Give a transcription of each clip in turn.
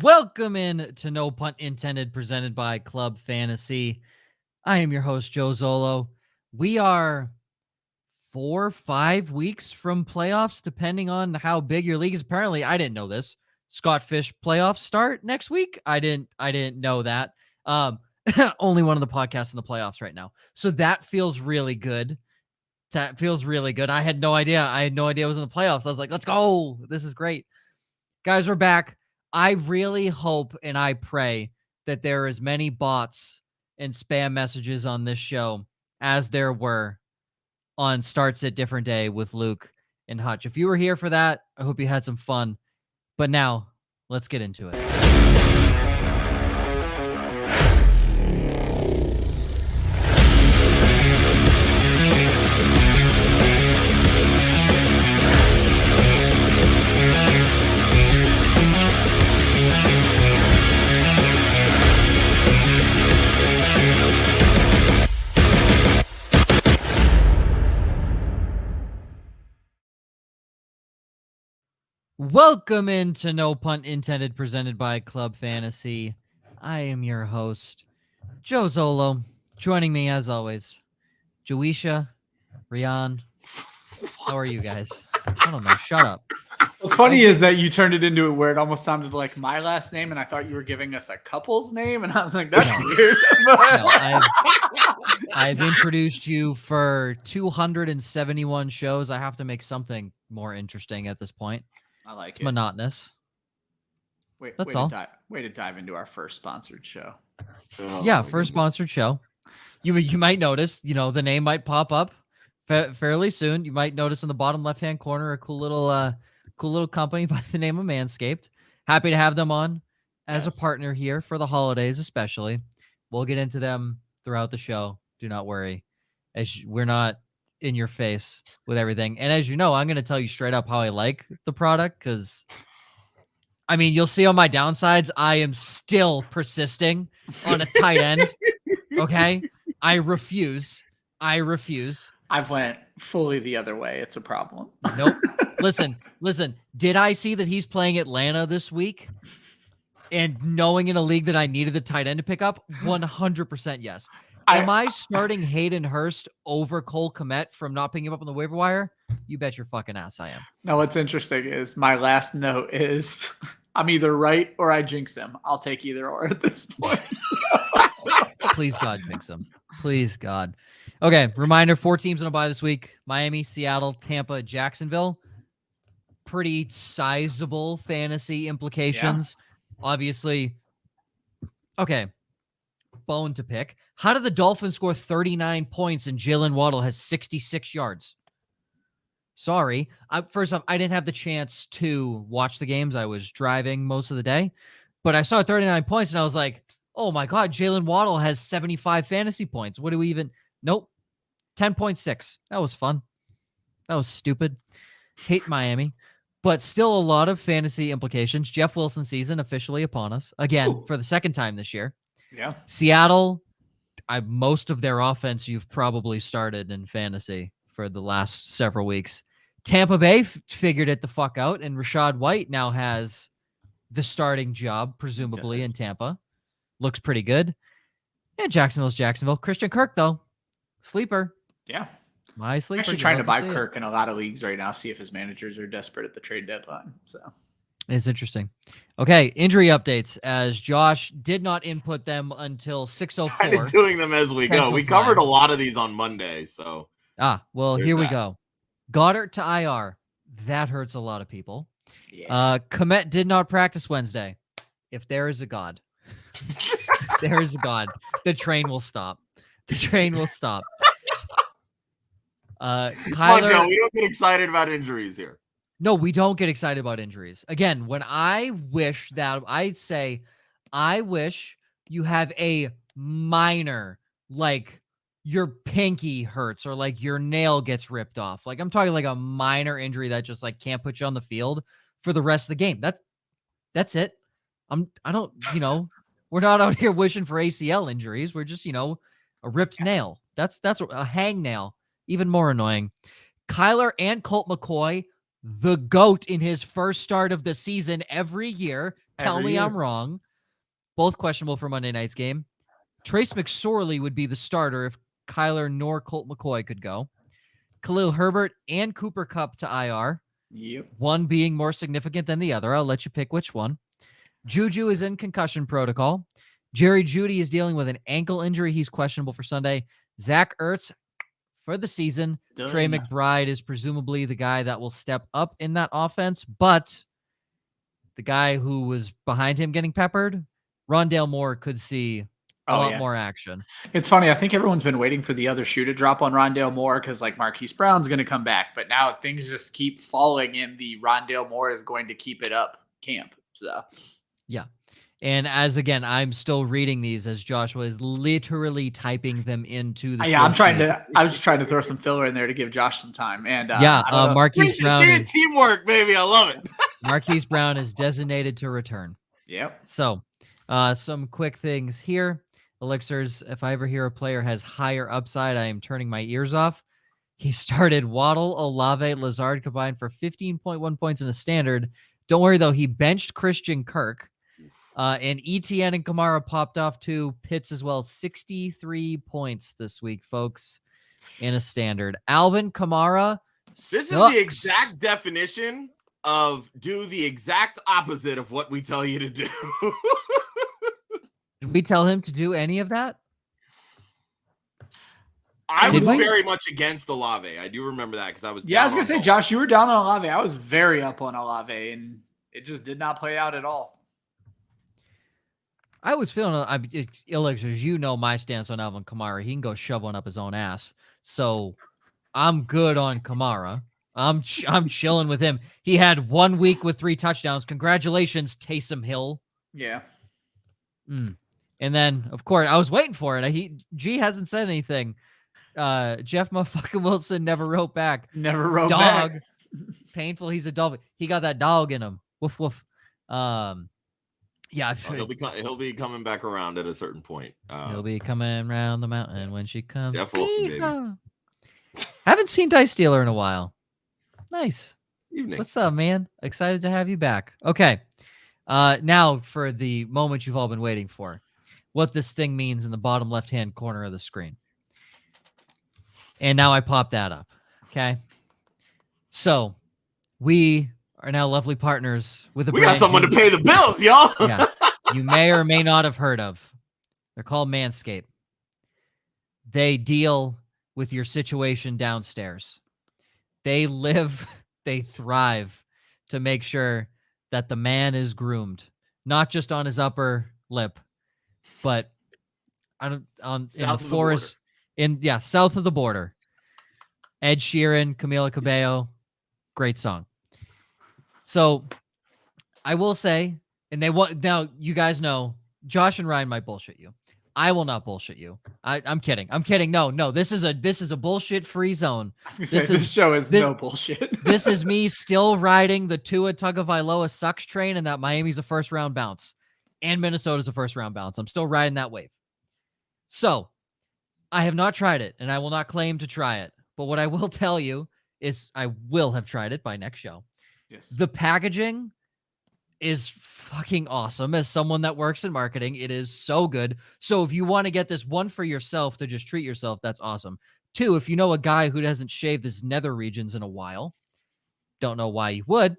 Welcome in to No Punt Intended, presented by Club Fantasy. I am your host, Joe Zollo. We are 4-5 weeks from playoffs, depending on how big your league is. Apparently, I didn't know this. Scott Fish playoffs start next week. I didn't know that. Only one of the podcasts in the playoffs right now. So that feels really good. That feels really good. I had no idea. I was in the playoffs. I was like, let's go. This is great. Guys, we're back. I really hope and I pray that there are as many bots and spam messages on this show as there were on Starts at Different Day with Luke and Hutch. If you were here for that, I hope you had some fun. But now, let's get into it. Welcome into No Punt Intended, presented by Club Fantasy. I am your host, Joe Zollo. Joining me, as always, Joisha, Ryan. How are you guys? I don't know. Shut up. What's funny is that you turned it into it where it almost sounded like my last name, and I thought you were giving us a couple's name, and I was like, that's weird. I've introduced you for 271 shows. I have to make something more interesting at this point. I like It's monotonous. That's all. Way to dive into our first sponsored show. First sponsored show. You might notice, the name might pop up fairly soon. You might notice in the bottom left-hand corner a cool little company by the name of Manscaped. Happy to have them on as a partner here for the holidays, especially. We'll get into them throughout the show. Do not worry, as we're not in your face with everything. And as you know, I'm going to tell you straight up how I like the product, because you'll see on my downsides, I am still persisting on a tight end. Okay? I refuse. I've went fully the other way. It's a problem. Nope. Listen. Did I see that he's playing Atlanta this week? And knowing in a league that I needed the tight end to pick up? 100% yes. Am I starting Hayden Hurst over Cole Kmet from not picking him up on the waiver wire? You bet your fucking ass I am. No, what's interesting is my last note is I'm either right or I jinx him. I'll take either or at this point. Please, God, jinx him. Please, God. Okay, reminder, 4 teams on a bye this week. Miami, Seattle, Tampa, Jacksonville. Pretty sizable fantasy implications. Yeah. Obviously. Okay. Bone to pick. How did the Dolphins score 39 points and Jalen Waddle has 66 yards? Sorry. First off, I didn't have the chance to watch the games. I was driving most of the day. But I saw 39 points and I was like, oh my God, Jalen Waddle has 75 fantasy points. What do we even... Nope. 10.6. That was fun. That was stupid. Hate Miami. But still a lot of fantasy implications. Jeff Wilson season officially upon us. Again, for the second time this year. Yeah. Seattle, most of their offense you've probably started in fantasy for the last several weeks. Tampa Bay figured it the fuck out, and Rachaad White now has the starting job, presumably, in Tampa. Looks pretty good. Yeah, Jacksonville's Jacksonville. Christian Kirk, though. Sleeper. Yeah. My sleeper. I'm actually trying to buy Kirk in a lot of leagues right now, see if his managers are desperate at the trade deadline. So it's interesting. Okay, injury updates, as Josh did not input them until 6:04. Kind of doing them as we go. We covered a lot of these on Monday, so. Here we go. Goddard to IR. That hurts a lot of people. Yeah. Kmet did not practice Wednesday. If there is a God. There is a God. The train will stop. Kyler, no, we don't get excited about injuries here. No, we don't get excited about injuries. Again, when I wish you have a minor, like your pinky hurts or like your nail gets ripped off. Like I'm talking like a minor injury that just like can't put you on the field for the rest of the game. That's it. We're not out here wishing for ACL injuries. We're just, a ripped nail. That's a hang nail. Even more annoying. Kyler and Colt McCoy the GOAT in his first start of the season every year. Tell me I'm wrong. Both questionable for Monday night's game. Trace McSorley would be the starter if Kyler nor Colt McCoy could go. Khalil Herbert and Cooper Kupp to IR. Yep. One being more significant than the other. I'll let you pick which one. Juju is in concussion protocol. Jerry Jeudy is dealing with an ankle injury. He's questionable for Sunday. Zach Ertz for the season. Done. Trey McBride is presumably the guy that will step up in that offense, but the guy who was behind him getting peppered, Rondale Moore, could see a lot more action. It's funny. I think everyone's been waiting for the other shoe to drop on Rondale Moore because like Marquise Brown's going to come back, but now things just keep falling in the Rondale Moore is going to keep it up camp. So yeah. And as again, I'm still reading these as Joshua is literally typing them into the. Yeah, I was just trying to throw some filler in there to give Josh some time. And Marquise Brown is teamwork, baby. I love it. Marquise Brown is designated to return. Yep. So, some quick things here. Elixirs, if I ever hear a player has higher upside, I am turning my ears off. He started Waddle, Olave, Lazard combined for 15.1 points in a standard. Don't worry, though. He benched Christian Kirk. And ETN and Kamara popped off to Pitts as well. 63 points this week, folks, in a standard. Alvin Kamara This is the exact definition of do the exact opposite of what we tell you to do. Did we tell him to do any of that? I was very much against Olave. I do remember that because I was. Yeah, I was gonna say, Josh, you were down on Olave. I was very up on Olave, and it just did not play out at all. I was feeling, Elixirs, you know my stance on Alvin Kamara. He can go shove one up his own ass. So I'm good on Kamara. I'm chilling with him. He had 1 week with 3 touchdowns. Congratulations, Taysom Hill. Yeah. And then, of course, I was waiting for it. G hasn't said anything. Jeff motherfucking Wilson never wrote back. Never wrote dog. back. Painful. He's a dog. He got that dog in him. Woof, woof. Yeah, he'll be coming back around at a certain point. He'll be coming around the mountain when she comes. Jeff Wilson, baby. Haven't seen Dice Dealer in a while. Nice. Evening. What's up, man? Excited to have you back. Okay. Now for the moment you've all been waiting for. What this thing means in the bottom left-hand corner of the screen. And now I pop that up. Okay. So we are now lovely partners with We got someone to pay the bills, y'all. Yeah, you may or may not have heard of. They're called Manscaped. They deal with your situation downstairs. They thrive to make sure that the man is groomed, not just on his upper lip, but in the forest, south of the border. Ed Sheeran, Camila Cabello, great song. So I will say, and now you guys know, Josh and Ryan might bullshit you. I will not bullshit you. I'm kidding. No, this is a bullshit-free zone. I was gonna say, this show is no bullshit. This is me still riding the Tua Tagovailoa sucks train, and that Miami's a first-round bounce, and Minnesota's a first-round bounce. I'm still riding that wave. So I have not tried it, and I will not claim to try it. But what I will tell you is I will have tried it by next show. Yes. The packaging is fucking awesome. As someone that works in marketing, it is so good. So if you want to get this, one, for yourself to just treat yourself, that's awesome. 2, if you know a guy who hasn't shaved his nether regions in a while, don't know why you would,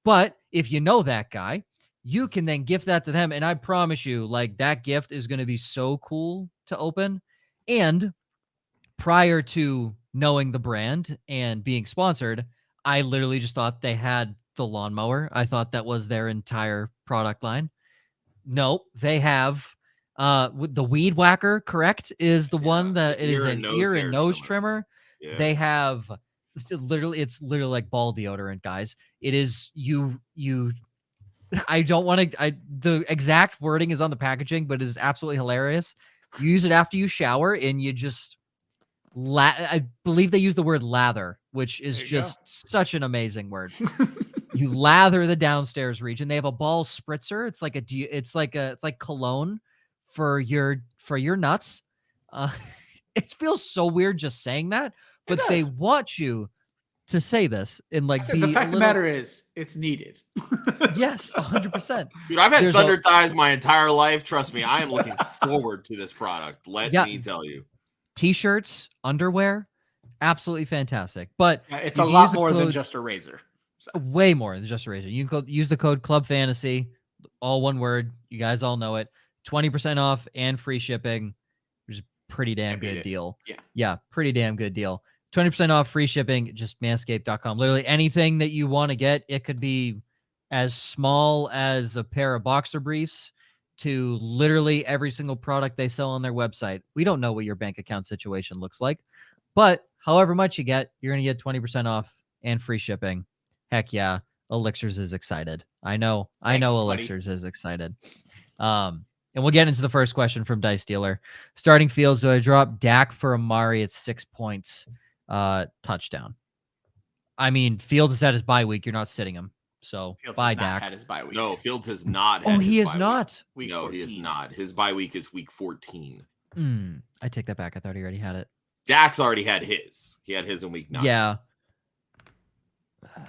but if you know that guy, you can then gift that to them. And I promise you, like, that gift is going to be so cool to open. And prior to knowing the brand and being sponsored, I literally just thought they had the lawnmower. I thought that was their entire product line. Nope, they have the weed whacker, correct, is the one that it is an ear and nose trimmer. Yeah. They have it's literally like ball deodorant, guys. It is you I don't want to the exact wording is on the packaging, but it is absolutely hilarious. You use it after you shower and you just I believe they use the word lather, which is just such an amazing word. You lather the downstairs region. They have a ball spritzer. It's like cologne for your nuts. It feels so weird just saying that, but they want you to say this and like be the fact a of the little, matter is, it's needed. yes, 100%. Dude, I've had There's Thunder Thighs my entire life. Trust me, I am looking forward to this product. Let Yeah. me tell you. T-shirts, underwear, absolutely fantastic. But It's you a can lot use the more than code- just a razor. So. way more than just a razor. You can use the code Club Fantasy, all one word. You guys all know it. 20% off and free shipping, which is a pretty damn good deal. Yeah, pretty damn good deal. 20% off, free shipping, just manscaped.com. Literally anything that you want to get. It could be as small as a pair of boxer briefs to literally every single product they sell on their website. We don't know what your bank account situation looks like, but however much you get, you're going to get 20% off and free shipping. Heck yeah. Elixirs is excited. I know Elixirs is excited. And we'll get into the first question from Dice Dealer. Starting Fields, do I drop Dak for Amari at 6 points? Touchdown. I mean, Fields is at his bye week. You're not sitting him. So Fields bye, has not Dak. had his bye week. No, Fields has not had Oh, his he is bye not. Week. No, 14. He is not. His bye week is week 14. I take that back. I thought he already had it. Dak's already had his. He had his in week 9. Yeah.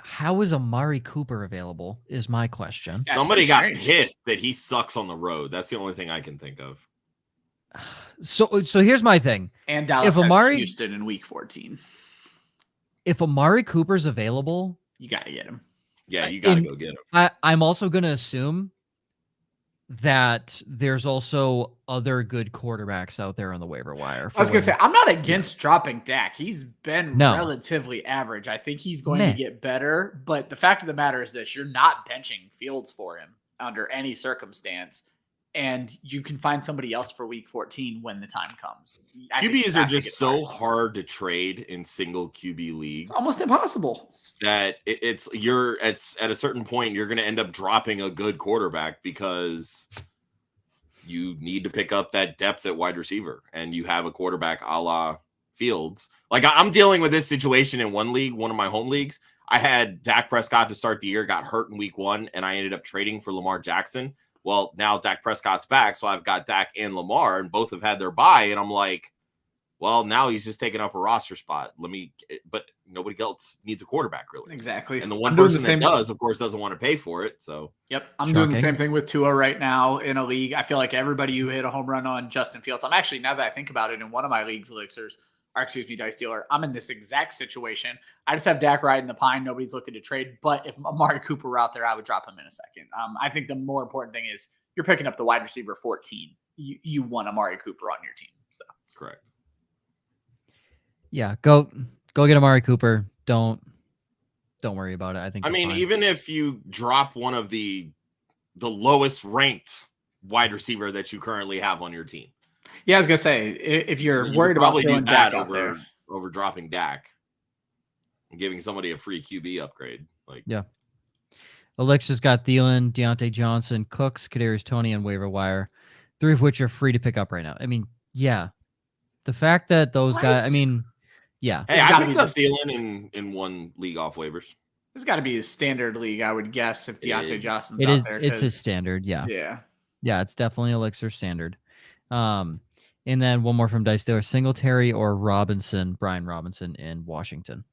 How is Amari Cooper available is my question. Yeah, somebody got pissed that he sucks on the road. That's the only thing I can think of. So here's my thing. And Dallas has Houston in week 14. If Amari Cooper's available, you got to get him. Yeah, you got to go get him. I'm also going to assume that there's also other good quarterbacks out there on the waiver wire. I was going to say, I'm not against dropping Dak. He's been relatively average. I think he's going to get better. But the fact of the matter is this, you're not benching Fields for him under any circumstance. And you can find somebody else for week 14 when the time comes. QBs are just so hard to trade in single QB leagues. It's almost impossible. That it's at a certain point, you're going to end up dropping a good quarterback because you need to pick up that depth at wide receiver. And you have a quarterback a la Fields. Like I'm dealing with this situation in one league, one of my home leagues. I had Dak Prescott to start the year, got hurt in week 1, and I ended up trading for Lamar Jackson. Well, now Dak Prescott's back, so I've got Dak and Lamar, and both have had their bye, and I'm like, well, now he's just taking up a roster spot. But nobody else needs a quarterback, really. Exactly. And the one person that does, of course, doesn't want to pay for it. So, yep, I'm doing the same thing with Tua right now in a league. I feel like everybody who hit a home run on Justin Fields. I'm actually, now that I think about it, in one of my leagues, Dice Dealer, I'm in this exact situation. I just have Dak riding the pine. Nobody's looking to trade. But if Amari Cooper were out there, I would drop him in a second. I think the more important thing is you're picking up the wide receiver 14. You want Amari Cooper on your team. So correct. Yeah, go get Amari Cooper. Don't worry about it. I think. I mean, even if you drop one of the lowest ranked wide receiver that you currently have on your team. Yeah, I was gonna say if you're worried about throwing Dak out there over dropping Dak and giving somebody a free QB upgrade, yeah. Alexa's got Thielen, Deontay Johnson, Cooks, Kadarius Toney, and waiver wire, 3 of which are free to pick up right now. I mean, yeah, the fact that those guys, I mean, yeah. Hey, I picked up Thielen in one league off waivers. This got to be a standard league, I would guess, if Deontay Johnson's out there. It's his standard, yeah. Yeah, it's definitely Elixir standard. And then one more from Dice Dealer, Singletary or Brian Robinson in Washington.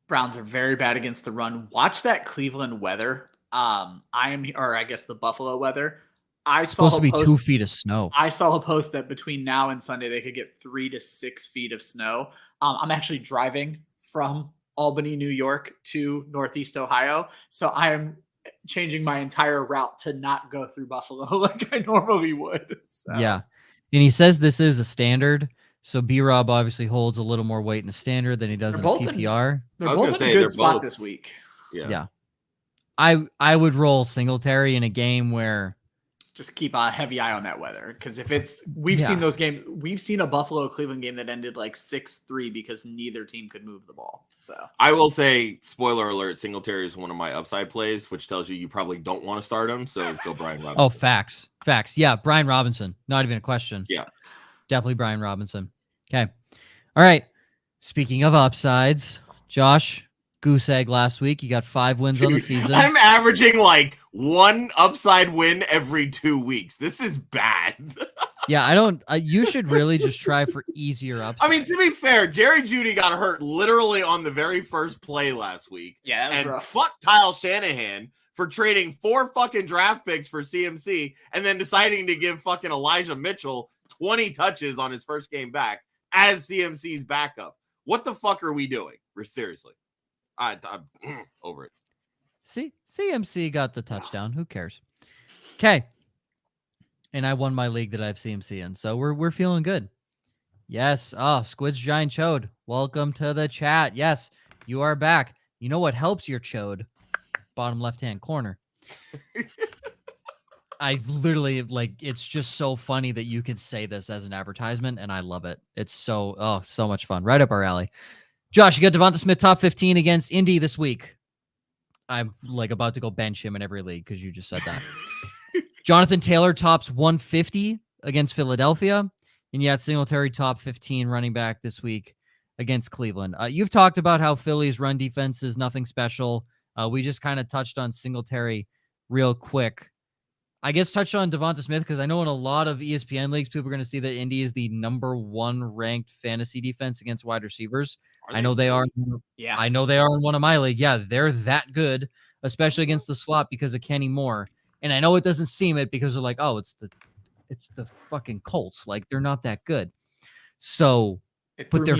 Browns are very bad against the run. Watch that Cleveland weather. I guess the Buffalo weather. It's supposed to be 2 feet of snow. I saw a post that between now and Sunday, they could get 3 to 6 feet of snow. I'm actually driving from Albany, New York to Northeast Ohio. So I am changing my entire route to not go through Buffalo like I normally would. So. Yeah. And he says this is a standard. So B-Rob obviously holds a little more weight in a standard than he does in a PPR. They're both in a good spot this week. Yeah. I would roll Singletary in a game where just keep a heavy eye on that weather. Because if we've seen those games, we've seen a Buffalo Cleveland game that ended like 6-3 because neither team could move the ball. So I will say, spoiler alert, Singletary is one of my upside plays, which tells you probably don't want to start him. So go Brian Robinson. Oh, facts. Yeah, Brian Robinson. Not even a question. Yeah. Definitely Brian Robinson. Okay. All right. Speaking of upsides, Josh, goose egg last week. You got 5 wins on the season. I'm averaging like 1 upside win every 2 weeks. This is bad. Yeah, I don't. You should really just try for easier upsides. I mean, to be fair, Jerry Jeudy got hurt literally on the very first play last week. Yeah, that was and rough. fuck Kyle Shanahan for trading 4 fucking draft picks for CMC and then deciding to give fucking Elijah Mitchell 20 touches on his first game back as CMC's backup. What the fuck are we doing? Seriously. I'm over it. See, CMC got the touchdown. Who cares? Okay. And I won my league that I have CMC in, so we're feeling good. Yes. Oh, Squid's Giant Chode. Welcome to the chat. Yes, you are back. You know what helps your chode? Bottom left-hand corner. I literally, like, it's just so funny that you can say this as an advertisement, and I love it. It's so much fun. Right up our alley. Josh, you got Devonta Smith top 15 against Indy this week. I'm, like, about to go bench him in every league because you just said that. Jonathan Taylor tops 150 against Philadelphia, and yet Singletary top 15 running back this week against Cleveland. You've talked about how Philly's run defense is nothing special. We just kind of touched on Singletary real quick. I guess touched on Devonta Smith because I know in a lot of ESPN leagues, people are going to see that Indy is the number 1 ranked fantasy defense against wide receivers. I know they are. Yeah. I know they are in one of my league. Yeah, they're that good, especially against the slot because of Kenny Moore. And I know it doesn't seem it because they're like, oh, it's the fucking Colts. Like, they're not that good. So, but their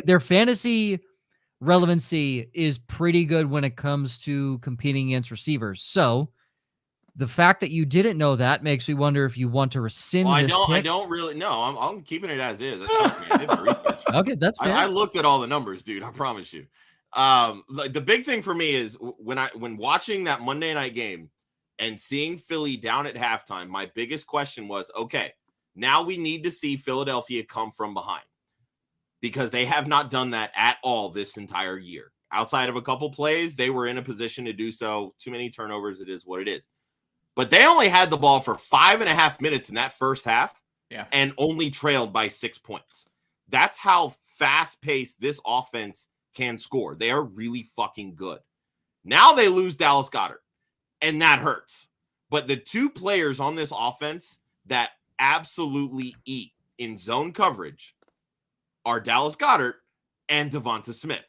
their fantasy relevancy is pretty good when it comes to competing against receivers. So, the fact that you didn't know that makes me wonder if you want to rescind this pick. I don't really know. I'm keeping it as is. I did my research. Okay, that's fair. I looked at all the numbers, dude. I promise you. Like the big thing for me is when watching that Monday night game and seeing Philly down at halftime, my biggest question was, okay, now we need to see Philadelphia come from behind because they have not done that at all this entire year. Outside of a couple plays, they were in a position to do so. Too many turnovers. It is what it is. But they only had the ball for 5.5 minutes in that first half and only trailed by 6 points. That's how fast-paced this offense can score. They are really fucking good. Now they lose Dallas Goedert, and that hurts. But the 2 players on this offense that absolutely eat in zone coverage are Dallas Goedert and Devonta Smith.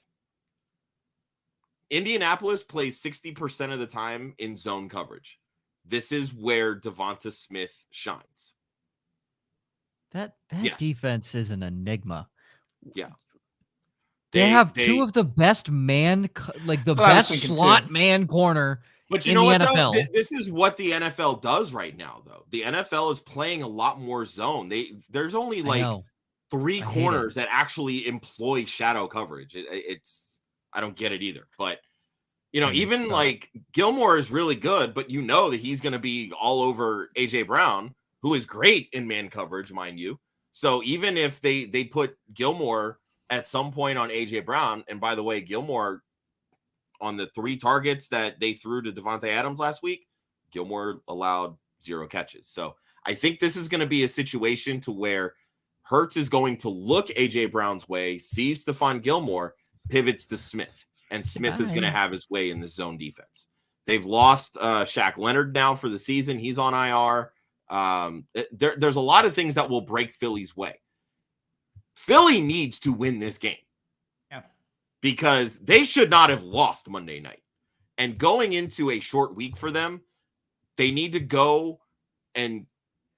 Indianapolis plays 60% of the time in zone coverage. This is where Devonta Smith shines. That defense is an enigma. Yeah. They have 2 of the best the best slot man corner but you in know the what, NFL. Though? This is what the NFL does right now, though. The NFL is playing a lot more zone. There's only like 3 corners that actually employ shadow coverage. I don't get it either. But you know, even like Gilmore is really good, but you know that he's going to be all over AJ Brown, who is great in man coverage, mind you. So even if they put Gilmore at some point on AJ Brown, and by the way, Gilmore on the 3 targets that they threw to Devontae Adams last week, Gilmore allowed 0 catches. So I think this is going to be a situation to where Hurts is going to look AJ Brown's way, sees Stephon Gilmore, pivots to Smith. And Smith is going to have his way in the zone defense. They've lost Shaq Leonard now for the season. He's on IR. There's a lot of things that will break Philly's way. Philly needs to win this game. Yeah. Because they should not have lost Monday night. And going into a short week for them, they need to go and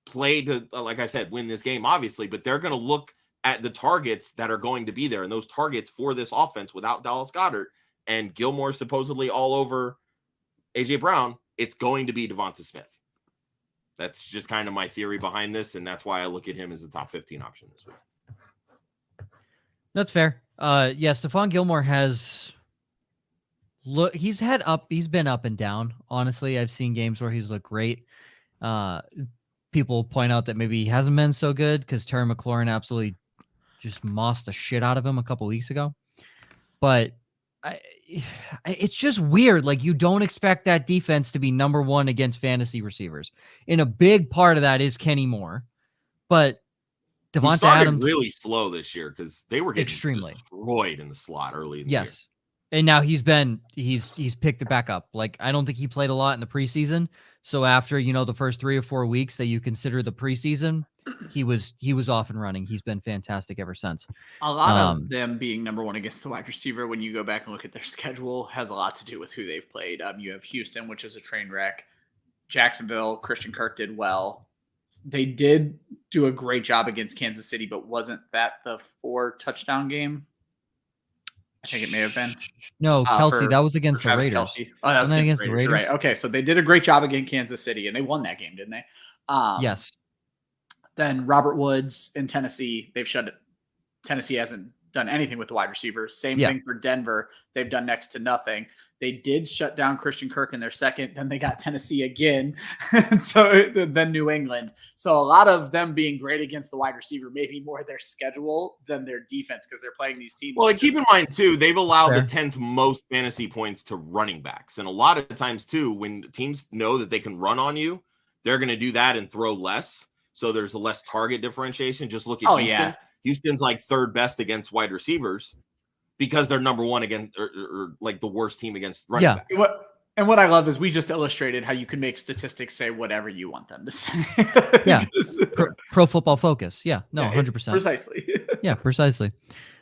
play to, like I said, win this game, obviously. But they're going to look at the targets that are going to be there. And those targets for this offense without Dallas Goedert and Gilmore supposedly all over AJ Brown, it's going to be Devonta Smith. That's just kind of my theory behind this. And that's why I look at him as a top 15 option this week. That's fair. Yeah, Stephon Gilmore he's been up and down. Honestly, I've seen games where he's looked great. People point out that maybe he hasn't been so good because Terry McLaurin absolutely just mossed the shit out of him a couple weeks ago. But it's just weird. Like, you don't expect that defense to be number 1 against fantasy receivers. And a big part of that is Kenny Moore. But Devonta Adams really slow this year because they were getting extremely destroyed in the slot early in the year. And now he's picked it back up. Like, I don't think he played a lot in the preseason. So after, the first 3 or 4 weeks that you consider the preseason, he was off and running. He's been fantastic ever since. A lot of them being number one against the wide receiver, when you go back and look at their schedule, has a lot to do with who they've played. You have Houston, which is a train wreck. Jacksonville, Christian Kirk did well. They did do a great job against Kansas City, but wasn't that the 4-touchdown game? I think it may have been. No, Kelsey, that was against the Raiders. Kelsey. Oh, that was against the Raiders. Right. Okay, so they did a great job against Kansas City, and they won that game, didn't they? Yes. Then Robert Woods in Tennessee, Tennessee hasn't done anything with the wide receivers. Same thing for Denver. They've done next to nothing. They did shut down Christian Kirk in their second. Then they got Tennessee again. And so then New England. So a lot of them being great against the wide receiver, maybe more their schedule than their defense, because they're playing these teams. Well, keep in mind, too, they've allowed the 10th most fantasy points to running backs. And a lot of times, too, when teams know that they can run on you, they're going to do that and throw less. So there's a less target differentiation. Just look at Houston. Yeah. Houston's like third best against wide receivers because they're number one against or like the worst team against running back. What I love is we just illustrated how you can make statistics say whatever you want them to say. Yeah. Pro Football Focus. Yeah. No, 100%. Precisely. Yeah, precisely.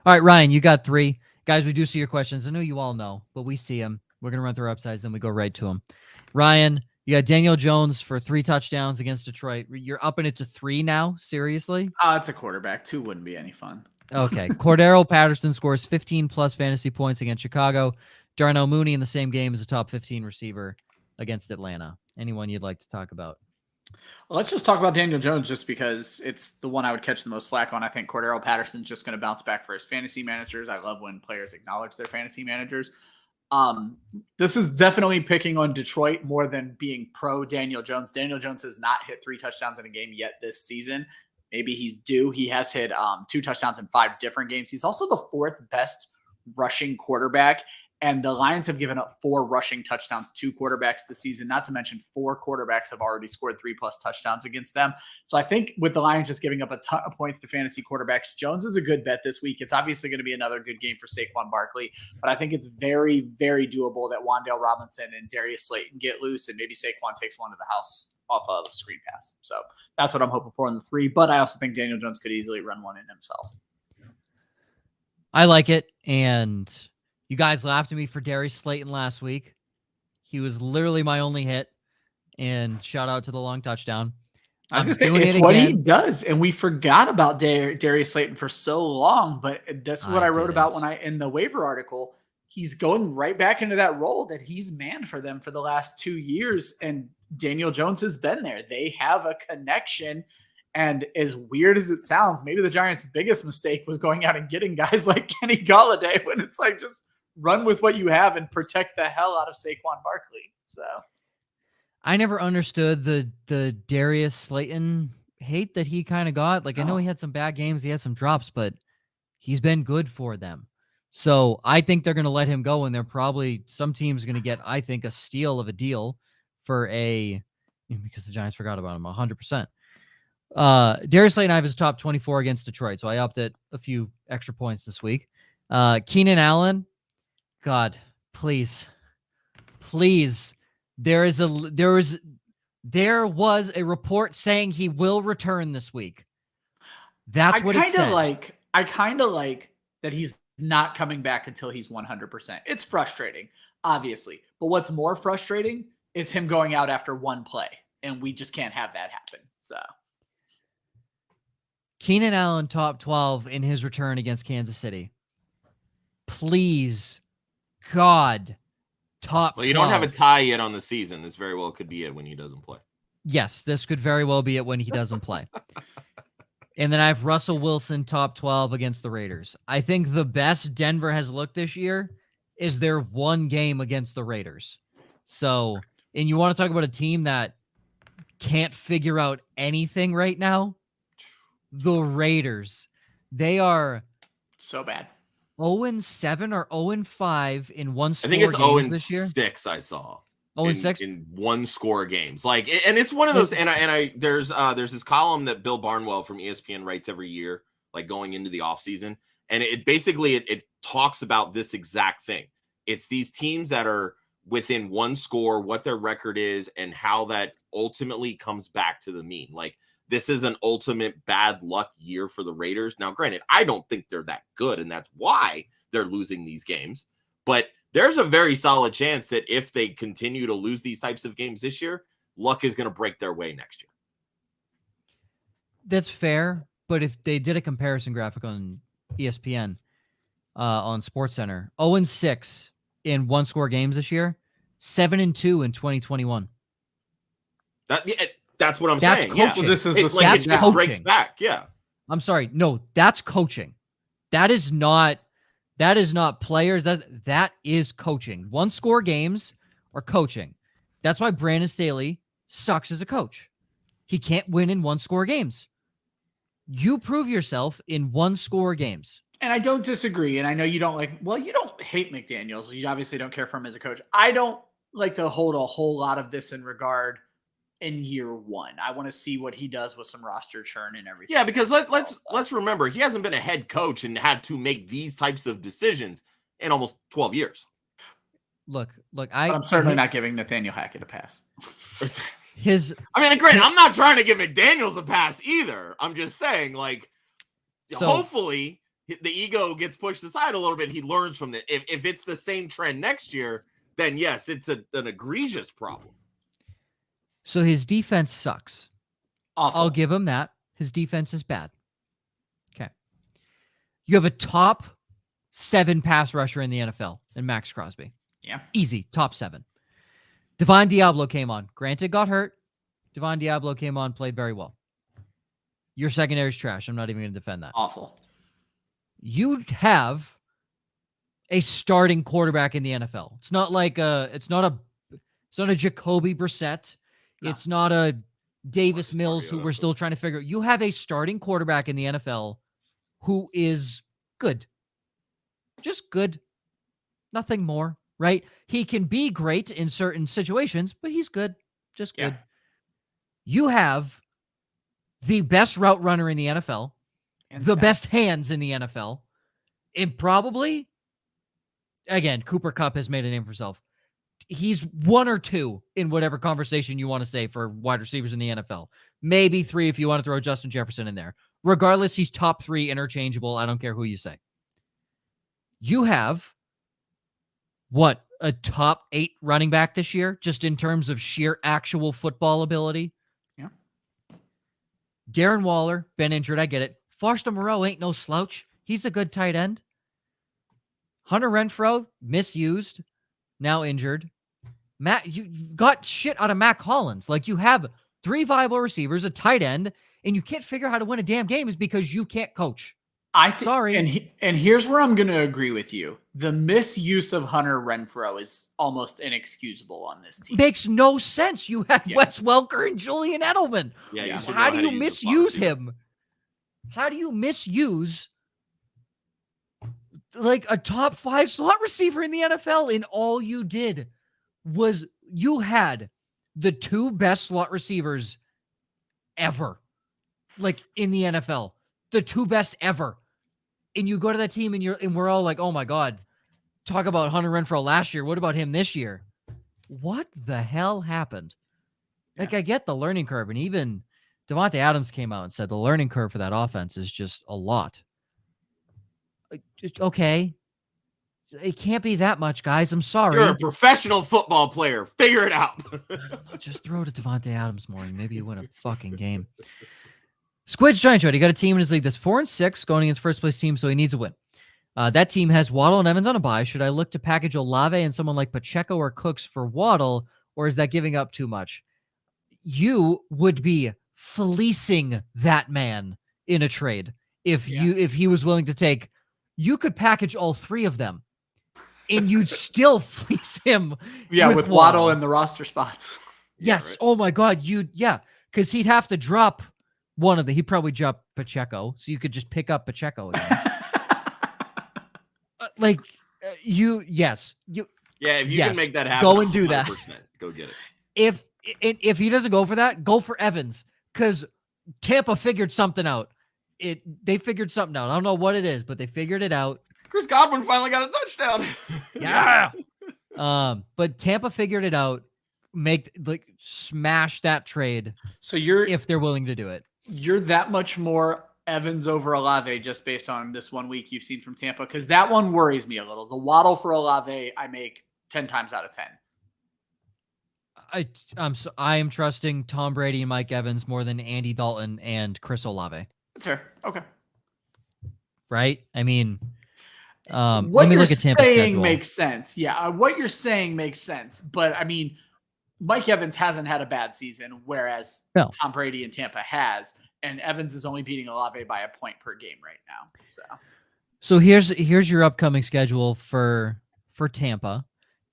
All right, Ryan, you got 3. Guys, we do see your questions. I know you all know, but we see them. We're going to run through our upsides, then we go right to them. Ryan, you got Daniel Jones for 3 touchdowns against Detroit. You're upping it to 3 now? Seriously? It's a quarterback. 2 wouldn't be any fun. Okay. Cordero Patterson scores 15-plus fantasy points against Chicago. Darnell Mooney in the same game as a top 15 receiver against Atlanta. Anyone you'd like to talk about? Well, let's just talk about Daniel Jones just because it's the one I would catch the most flack on. I think Cordero Patterson's just going to bounce back for his fantasy managers. I love when players acknowledge their fantasy managers. This is definitely picking on Detroit more than being pro Daniel Jones. Daniel Jones has not hit 3 touchdowns in a game yet this season. Maybe he's due. He has hit 2 touchdowns in 5 different games. He's also the 4th best rushing quarterback. And the Lions have given up 4 rushing touchdowns to quarterbacks this season. Not to mention 4 quarterbacks have already scored 3+ touchdowns against them. So I think with the Lions just giving up a ton of points to fantasy quarterbacks, Jones is a good bet this week. It's obviously going to be another good game for Saquon Barkley, but I think it's very, very doable that Wan'Dale Robinson and Darius Slayton get loose, and maybe Saquon takes one to the house off of a screen pass. So that's what I'm hoping for in the 3. But I also think Daniel Jones could easily run one in himself. I like it, and you guys laughed at me for Darius Slayton last week. He was literally my only hit, and shout out to the long touchdown. I was going to say, it's what he does, and we forgot about Darius Slayton for so long, but that's what I wrote about in the waiver article. He's going right back into that role that he's manned for them for the last 2 years, and Daniel Jones has been there. They have a connection, and as weird as it sounds, maybe the Giants' biggest mistake was going out and getting guys like Kenny Golladay when it's like just run with what you have and protect the hell out of Saquon Barkley. So I never understood the Darius Slayton hate that he kind of got. Like, I know he had some bad games, he had some drops, but he's been good for them. So I think they're going to let him go, and they're probably some teams going to get, I think, a steal of a deal for because the Giants forgot about him 100%. Darius Slayton, I have his top 24 against Detroit, so I upped it a few extra points this week. Keenan Allen, God, please. There was a report saying he will return this week. That's what it said. I kind of like that he's not coming back until he's 100%. It's frustrating, obviously. But what's more frustrating is him going out after one play, and we just can't have that happen. So Keenan Allen, top 12 in his return against Kansas City. Please, God, top 12. Well, you don't have a tie yet on the season. This very well could be it when he doesn't play. Yes, this could very well be it when he doesn't play. And then I have Russell Wilson, top 12 against the Raiders. I think the best Denver has looked this year is their one game against the Raiders. So, and you want to talk about a team that can't figure out anything right now? The Raiders. They are so bad. 0-7 or 0-5 in one score. I think it's games this year. 0-6 I saw. 0-6 in one score games. Like, and it's one of those. And there's this column that Bill Barnwell from ESPN writes every year, like going into the offseason. And it basically talks about this exact thing. It's these teams that are within one score, what their record is, and how that ultimately comes back to the mean. Like, this is an ultimate bad luck year for the Raiders. Now, granted, I don't think they're that good, and that's why they're losing these games. But there's a very solid chance that if they continue to lose these types of games this year, luck is going to break their way next year. That's fair, but if they did a comparison graphic on ESPN, on SportsCenter, 0-6 in one-score games this year, 7-2 in 2021. That's what I'm That's saying. coaching. Yeah. Well, this is It's the like second it down. breaks back. Yeah. I'm sorry. No, that's coaching. That is not players. That is coaching. One-score games are coaching. That's why Brandon Staley sucks as a coach. He can't win in one-score games. You prove yourself in one-score games. And I don't disagree. And I know you don't you don't hate McDaniels. You obviously don't care for him as a coach. I don't like to hold a whole lot of this in regard in year one. I want to see what he does with some roster churn and everything. Yeah, because let's remember, he hasn't been a head coach and had to make these types of decisions in almost 12 years. Look, I'm certainly not giving Nathaniel Hackett a pass. Granted, I'm not trying to give McDaniels a pass either. I'm just saying, like, hopefully the ego gets pushed aside a little bit. He learns from it. If it's the same trend next year, then yes, it's an egregious problem. So his defense sucks. Awful. I'll give him that. His defense is bad. Okay. You have a top 7 pass rusher in the NFL in Max Crosby. Yeah. Easy. Top 7. Divine Diablo came on. Granted, got hurt. Divine Diablo came on, played very well. Your secondary's trash. I'm not even going to defend that. Awful. You have a starting quarterback in the NFL. It's not a Jacoby Brissett. No. It's not a Davis Mills who we're still trying to figure out. You have a starting quarterback in the NFL who is good. Just good. Nothing more, right? He can be great in certain situations, but he's good. Just good. Yeah. You have the best route runner in the NFL, the best hands in the NFL, and probably, again, Cooper Kupp has made a name for himself. He's 1 or 2 in whatever conversation you want to say for wide receivers in the NFL. Maybe 3 if you want to throw Justin Jefferson in there. Regardless, he's top 3 interchangeable. I don't care who you say. You have, a top 8 running back this year, just in terms of sheer actual football ability? Yeah. Darren Waller, been injured, I get it. Foster Moreau ain't no slouch. He's a good tight end. Hunter Renfrow, misused, now injured. Matt, you got shit out of Mac Hollins. Like, you have 3 viable receivers, a tight end, and you can't figure out how to win a damn game is because you can't coach. Sorry. And here's where I'm going to agree with you. The misuse of Hunter Renfrow is almost inexcusable on this team. Makes no sense. You had Wes Welker and Julian Edelman. Yeah. How do you misuse him? How do you misuse like a top 5 slot receiver in the NFL? And all you did was you had the 2 best slot receivers ever, like in the NFL, the 2 best ever. And you go to that team and we're all like, oh my God, talk about Hunter Renfrow last year. What about him this year? What the hell happened? Like, I get the learning curve, and even Davante Adams came out and said the learning curve for that offense is just a lot. Okay. It can't be that much, guys. I'm sorry. You're a professional football player. Figure it out. Just throw to Davante Adams more, and maybe you win a fucking game. Squid's Giant Show. He got a team in his league that's 4-6 going against first place team, so he needs a win. That team has Waddle and Evans on a bye. Should I look to package Olave and someone like Pacheco or Cooks for Waddle, or is that giving up too much? You would be fleecing that man in a trade if he was willing to take. You could package all 3 of them, and you'd still fleece him. Yeah, with Waddle in the roster spots. Yes. Right. Oh my God. Because he'd have to drop one of the. He'd probably drop Pacheco, so you could just pick up Pacheco again. Yes. If you can make that happen, go and do that. Go get it. If he doesn't go for that, go for Evans, because Tampa figured something out. They figured something out. I don't know what it is, but they figured it out. Chris Godwin finally got a touchdown. Yeah. But Tampa figured it out. Smash that trade So you're if they're willing to do it. You're that much more Evans over Olave just based on this 1 week you've seen from Tampa, because that one worries me a little. The Waddle for Olave, I make 10 times out of 10. I am trusting Tom Brady and Mike Evans more than Andy Dalton and Chris Olave. That's fair. Okay. Right? I mean, What let me you're look at Tampa's saying schedule. makes sense. Yeah, what you're saying makes sense. But I mean, Mike Evans hasn't had a bad season, whereas Tom Brady in Tampa has, and Evans is only beating Olave by a point per game right now. So here's your upcoming schedule for Tampa,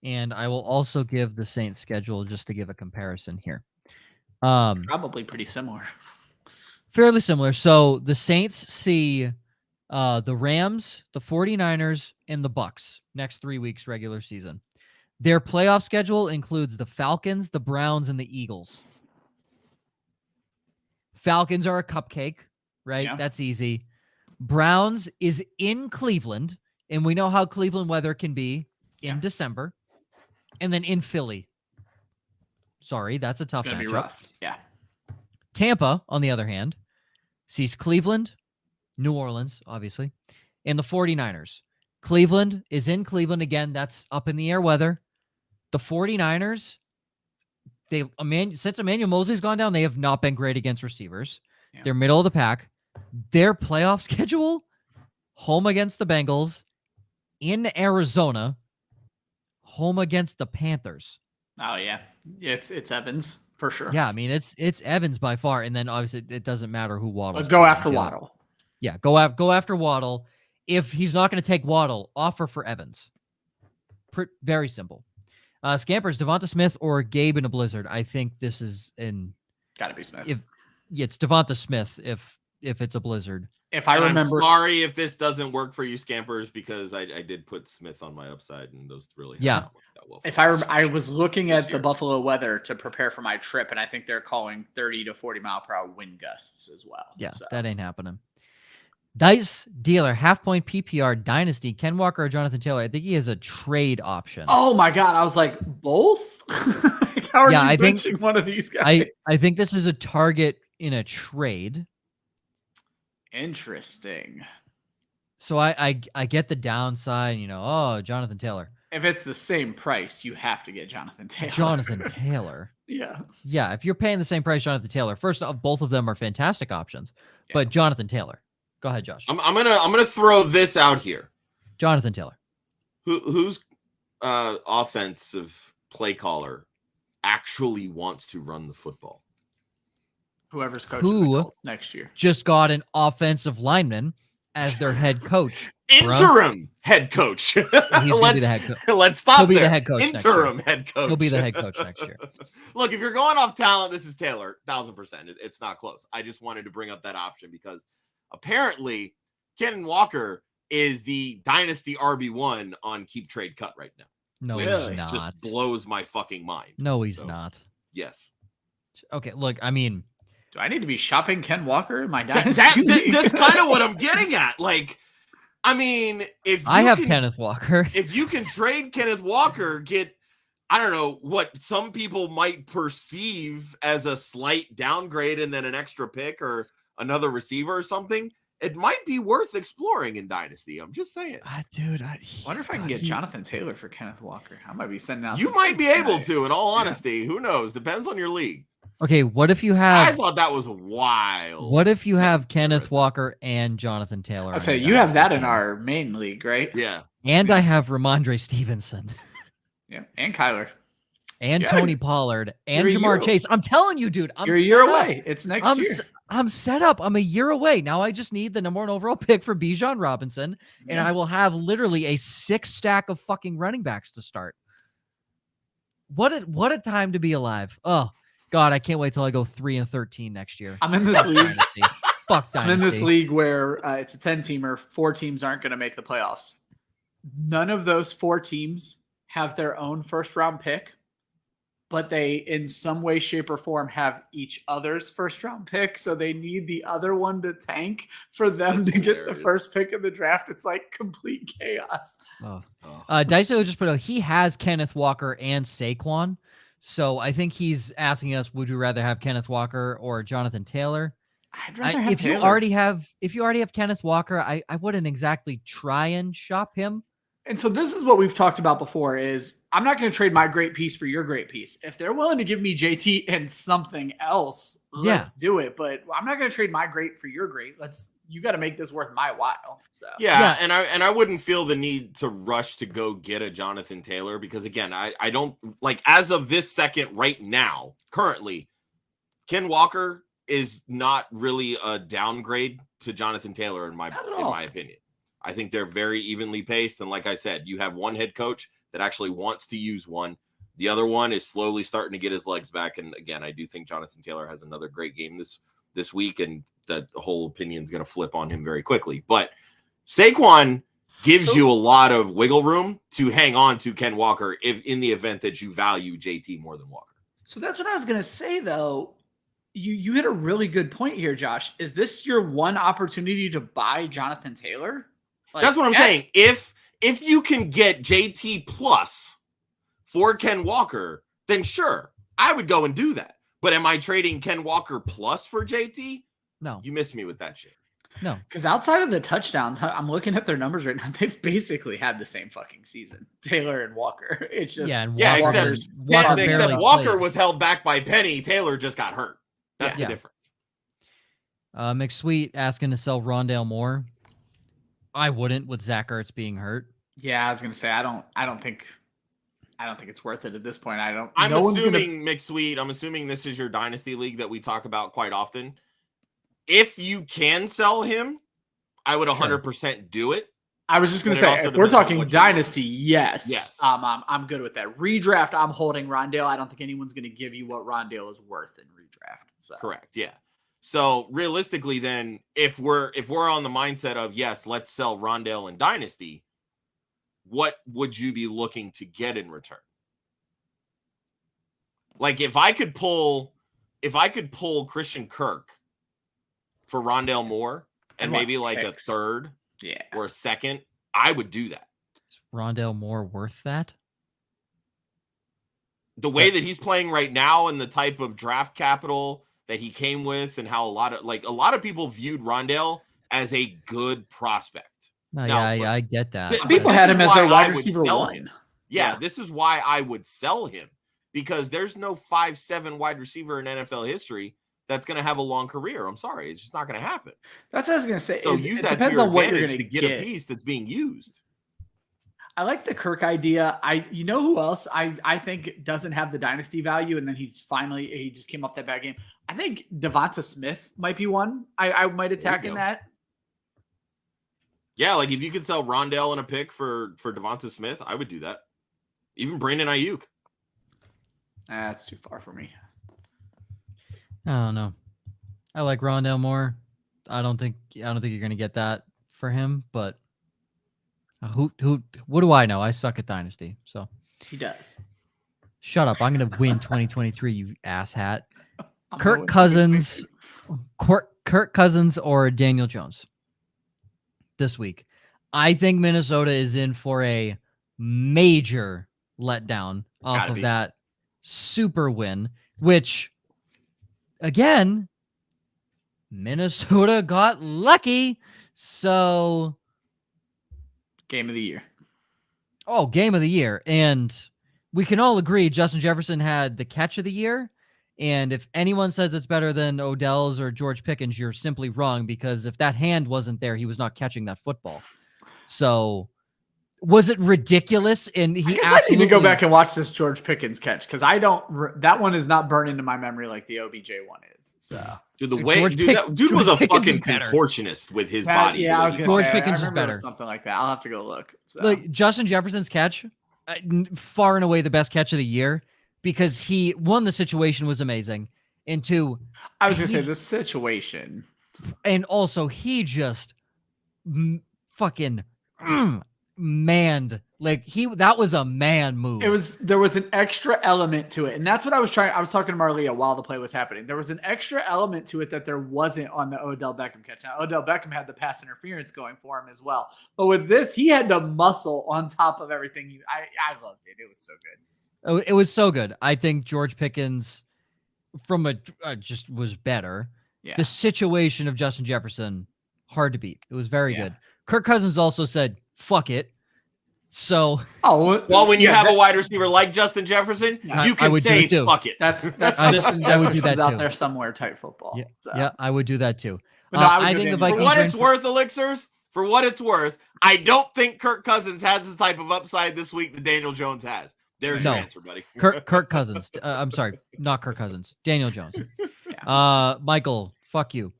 and I will also give the Saints schedule just to give a comparison here. Probably pretty similar. Fairly similar. So the Saints see the Rams, the 49ers, and the Bucks next 3 weeks regular season. Their playoff schedule includes the Falcons, the Browns, and the Eagles. Falcons are a cupcake, right? Yeah. That's easy. Browns is in Cleveland, and we know how Cleveland weather can be in December. And then in Philly. Sorry, that's a tough matchup. Be rough. Yeah. Tampa, on the other hand, sees Cleveland, New Orleans, obviously, and the 49ers. Cleveland is in Cleveland again. That's up in the air weather. The 49ers, since Emmanuel Mosley's gone down, they have not been great against receivers. Yeah. They're middle of the pack. Their playoff schedule, home against the Bengals, in Arizona, home against the Panthers. Oh, yeah. It's Evans, for sure. Yeah, I mean, it's Evans by far, and then obviously it doesn't matter who Waddle's. Go after Waddle. Yeah, go after Waddle. If he's not going to take Waddle, offer for Evans. Very simple. Scampers, Devonta Smith or Gabe in a blizzard. I think this is Gotta be Smith. It's Devonta Smith if it's a blizzard. If I remember, I'm sorry if this doesn't work for you, Scampers, because I did put Smith on my upside, and those really not worked that well. If I was looking at the Buffalo weather to prepare for my trip, and I think they're calling 30 to 40 mile per hour wind gusts as well. Yeah, that ain't happening. Dice dealer, half-point PPR dynasty, Ken Walker or Jonathan Taylor. I think he has a trade option. Oh my God, I was like, both? How are you benching one of these guys? I think this is a target in a trade. Interesting. So I get the downside, Jonathan Taylor. If it's the same price, you have to get Jonathan Taylor. Jonathan Taylor. Yeah. Yeah, if you're paying the same price, Jonathan Taylor. First off, both of them are fantastic options. Yeah. But Jonathan Taylor. Go ahead, Josh. I'm gonna throw this out here. Jonathan Taylor. Who's offensive play caller actually wants to run the football? Whoever's coaching next year. Just got an offensive lineman as their head coach. Interim head coach. He's gonna be the head coach. Let's stop He'll be there. The head coach. Interim head coach. He'll be the head coach next year. Look, if you're going off talent, this is Taylor, 1,000%. It's not close. I just wanted to bring up that option because apparently Ken Walker is the dynasty RB1 on Keep Trade Cut right now. No, he's not. Just blows my fucking mind. No, he's not. Yes. Okay, look, I mean, do I need to be shopping Ken Walker in my dynasty? That's kind of what I'm getting at. Like, I mean, if I have Kenneth Walker, if you can trade Kenneth Walker, get, I don't know, what some people might perceive as a slight downgrade and then an extra pick or another receiver or something, it might be worth exploring in Dynasty. I'm just saying. Dude, I wonder if I can get Jonathan Taylor for Kenneth Walker. I might be sending out. You might be able to, in all honesty. Who knows? Depends on your league. Okay, what if you have... I thought that was wild. What if you have Kenneth Walker and Jonathan Taylor? I say you have that in our main league, right? Yeah. And I have Ramondre Stevenson. Yeah, and Kyler. And Tony Pollard. And Jamar Chase. I'm telling you, dude. You're a year away. It's next year. I'm set up. I'm a year away. Now I just need the number 1 overall pick for Bijan Robinson, and I will have literally a 6 stack of fucking running backs to start. What a time to be alive. Oh, God, I can't wait till I go 3-13 next year. I'm in this league. Fuck Dynasty. I'm in this league where it's a 10-teamer. 4 teams aren't going to make the playoffs. None of those 4 teams have their own first-round pick, but they, in some way, shape, or form, have each other's first-round pick, so they need the other one to tank for them to get the first pick of the draft. It's like complete chaos. Dicey just put out, he has Kenneth Walker and Saquon, so I think he's asking us, would you rather have Kenneth Walker or Jonathan Taylor? I'd rather have if Taylor. you already have Kenneth Walker, I wouldn't exactly try and shop him. And so this is what we've talked about before is I'm not going to trade my great piece for your great piece. If they're willing to give me JT and something else, let's do it. But I'm not going to trade my great for your great. You got to make this worth my while. So yeah. And I wouldn't feel the need to rush to go get a Jonathan Taylor because again, I don't like as of this second right now, currently, Ken Walker is not really a downgrade to Jonathan Taylor in my opinion. I think they're very evenly paced. And like I said, you have one head coach that actually wants to use one. The other one is slowly starting to get his legs back. And again, I do think Jonathan Taylor has another great game this week. And the whole opinion is going to flip on him very quickly. But Saquon gives you a lot of wiggle room to hang on to Ken Walker if in the event that you value JT more than Walker. So that's what I was going to say, though. You hit a really good point here, Josh. Is this your one opportunity to buy Jonathan Taylor? That's what I'm saying. If you can get JT plus for Ken Walker, then sure, I would go and do that. But am I trading Ken Walker plus for JT? No. You missed me with that shit. No. Because outside of the touchdowns, I'm looking at their numbers right now. They've basically had the same fucking season, Taylor and Walker. It's just except Walker was held back by Penny. Taylor just got hurt. That's the difference. McSweet asking to sell Rondale Moore. I wouldn't with Zach Ertz being hurt. Yeah, I was gonna say I don't think it's worth it at this point. I'm assuming McSweet. I'm assuming this is your dynasty league that we talk about quite often. If you can sell him, I would 100% do it. I was just gonna say if we're talking dynasty, yes. I'm good with that. Redraft, I'm holding Rondale. I don't think anyone's gonna give you what Rondale is worth in redraft. So. Correct. Yeah. So realistically, then, if we're on the mindset of yes, let's sell Rondale in Dynasty, what would you be looking to get in return? Like if I could pull Christian Kirk for Rondale Moore and maybe like a third or a second, I would do that. Is Rondale Moore worth that? The way that he's playing right now and the type of draft capital that he came with and how a lot of people viewed Rondale as a good prospect. I get that. People had him as their wide receiver one. Yeah, this is why I would sell him because there's no 5'7" wide receiver in NFL history that's going to have a long career. I'm sorry. It's just not going to happen. That's what I was going to say. So use that to your advantage to get a piece that's being used. I like the Kirk idea. You know who else I think doesn't have the dynasty value, and then he just came off that bad game. I think Devonta Smith might be one I might attack in that. Yeah, like if you could sell Rondale and a pick for Devonta Smith, I would do that. Even Brandon Ayuk. That's too far for me. I don't know. I like Rondale more. I don't think you're gonna get that for him, but. What do I know? I suck at Dynasty, so he does. Shut up! I'm gonna win 2023, you asshat. Kirk Cousins or Daniel Jones this week. I think Minnesota is in for a major letdown off of that super win, which again, Minnesota got lucky, so. Game of the year. Oh, game of the year. And we can all agree Justin Jefferson had the catch of the year. And if anyone says it's better than Odell's or George Pickens, you're simply wrong because if that hand wasn't there, he was not catching that football. So was it ridiculous? And I need to go back and watch this George Pickens catch because that one is not burned into my memory like the OBJ one is. So. Dude, dude was a fucking contortionist with his body. Yeah, I was going to say. George Pickens is better. Something like that. I'll have to go look. So. Like Justin Jefferson's catch, far and away the best catch of the year because the situation was amazing. And two, I was going to say the situation. And also he just fucking manned Like that was a man move. There was an extra element to it. And that's what I was talking to Marlia while the play was happening. There was an extra element to it that there wasn't on the Odell Beckham catch. Now, Odell Beckham had the pass interference going for him as well. But with this, he had the muscle on top of everything. I loved it. It was so good. It was so good. I think George Pickens from just was better. Yeah. The situation of Justin Jefferson, hard to beat. It was very good. Kirk Cousins also said, fuck it. So, well, when you have a wide receiver like Justin Jefferson, you can say fuck it. That's Justin I would do that out too. there somewhere type football. Yeah, so. yeah, I would do that too. But no, I think the Vikings. For what it's worth, Elixirs. For what it's worth, I don't think Kirk Cousins has the type of upside this week that Daniel Jones has. There's your answer, buddy. Kirk Cousins. I'm sorry, not Kirk Cousins. Daniel Jones. Michael, fuck you.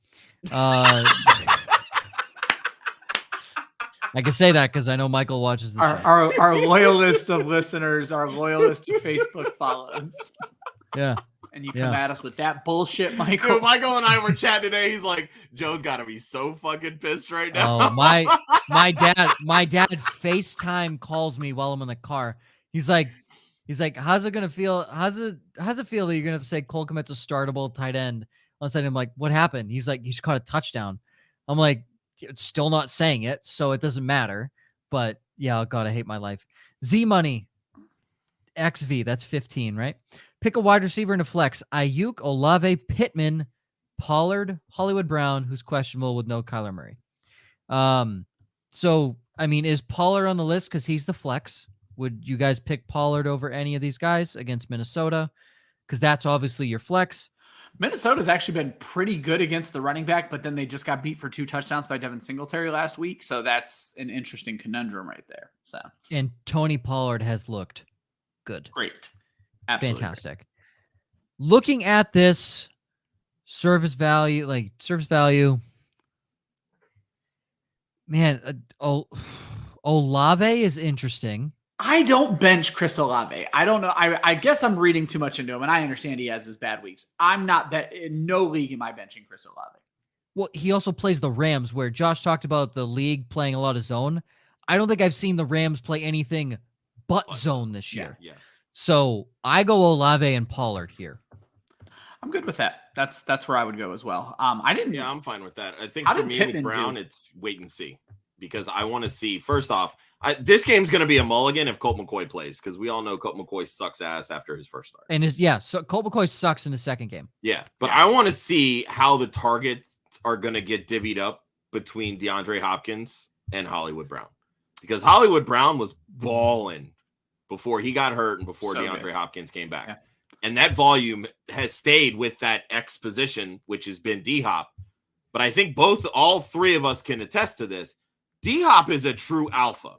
I can say that because I know Michael watches this. Our loyalist of listeners, our loyalist to Facebook follows. Yeah. And you come at us with that bullshit, Michael. Dude, Michael and I were chatting today. He's like, Joe's got to be so fucking pissed right now. Oh, my dad FaceTime calls me while I'm in the car. He's like, how's it gonna feel? How's it feel that you're gonna say Cole Kmet's a startable tight end? On Sunday, I'm like, what happened? He's like, he's caught a touchdown. I'm like, still not saying it, so it doesn't matter. But yeah, oh God, I hate my life. Z Money XV, that's 15, right? Pick a wide receiver in a flex. Ayuk, Olave, Pittman, Pollard, Hollywood Brown, who's questionable with no Kyler Murray. So I mean, is Pollard on the list because he's the flex? Would you guys pick Pollard over any of these guys against Minnesota? Because that's obviously your flex. Minnesota's actually been pretty good against the running back, but then they just got beat for 2 touchdowns by Devin Singletary last week. So that's an interesting conundrum right there. So, and Tony Pollard has looked good. Great. Absolutely fantastic. Great. Looking at this service value, man, Olave is interesting. I don't bench Chris Olave. I don't know. I guess I'm reading too much into him, and I understand he has his bad weeks. I'm not in no league am I benching Chris Olave. Well, he also plays the Rams, where Josh talked about the league playing a lot of zone. I don't think I've seen the Rams play anything but zone this year. Yeah. So I go Olave and Pollard here. I'm good with that. That's where I would go as well. Yeah, I'm fine with that. I think for me with Brown, it's wait and see. Because I want to see, first off, this game's going to be a mulligan if Colt McCoy plays, because we all know Colt McCoy sucks ass after his first start. And so Colt McCoy sucks in his second game. Yeah, but I want to see how the targets are going to get divvied up between DeAndre Hopkins and Hollywood Brown. Because Hollywood Brown was balling before he got hurt and before DeAndre Hopkins came back. Yeah. And that volume has stayed with that X position, which has been D-Hop. But I think all three of us can attest to this. D-Hop is a true alpha.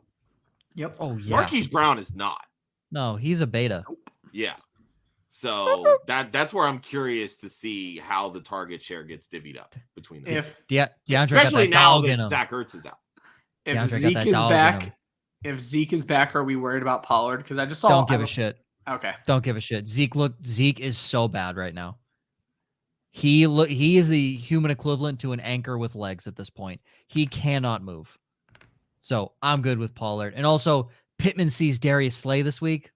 Yep. Oh, yeah. Marquise Brown is not. No, he's a beta. Yeah. So that's where I'm curious to see how the target share gets divvied up between them. DeAndre especially now that Zach Ertz is out. If Zeke is back, are we worried about Pollard? Because I just saw. Don't give a shit. Okay. Don't give a shit. Zeke is so bad right now. He is the human equivalent to an anchor with legs at this point. He cannot move. So I'm good with Pollard. And also, Pittman sees Darius Slay this week.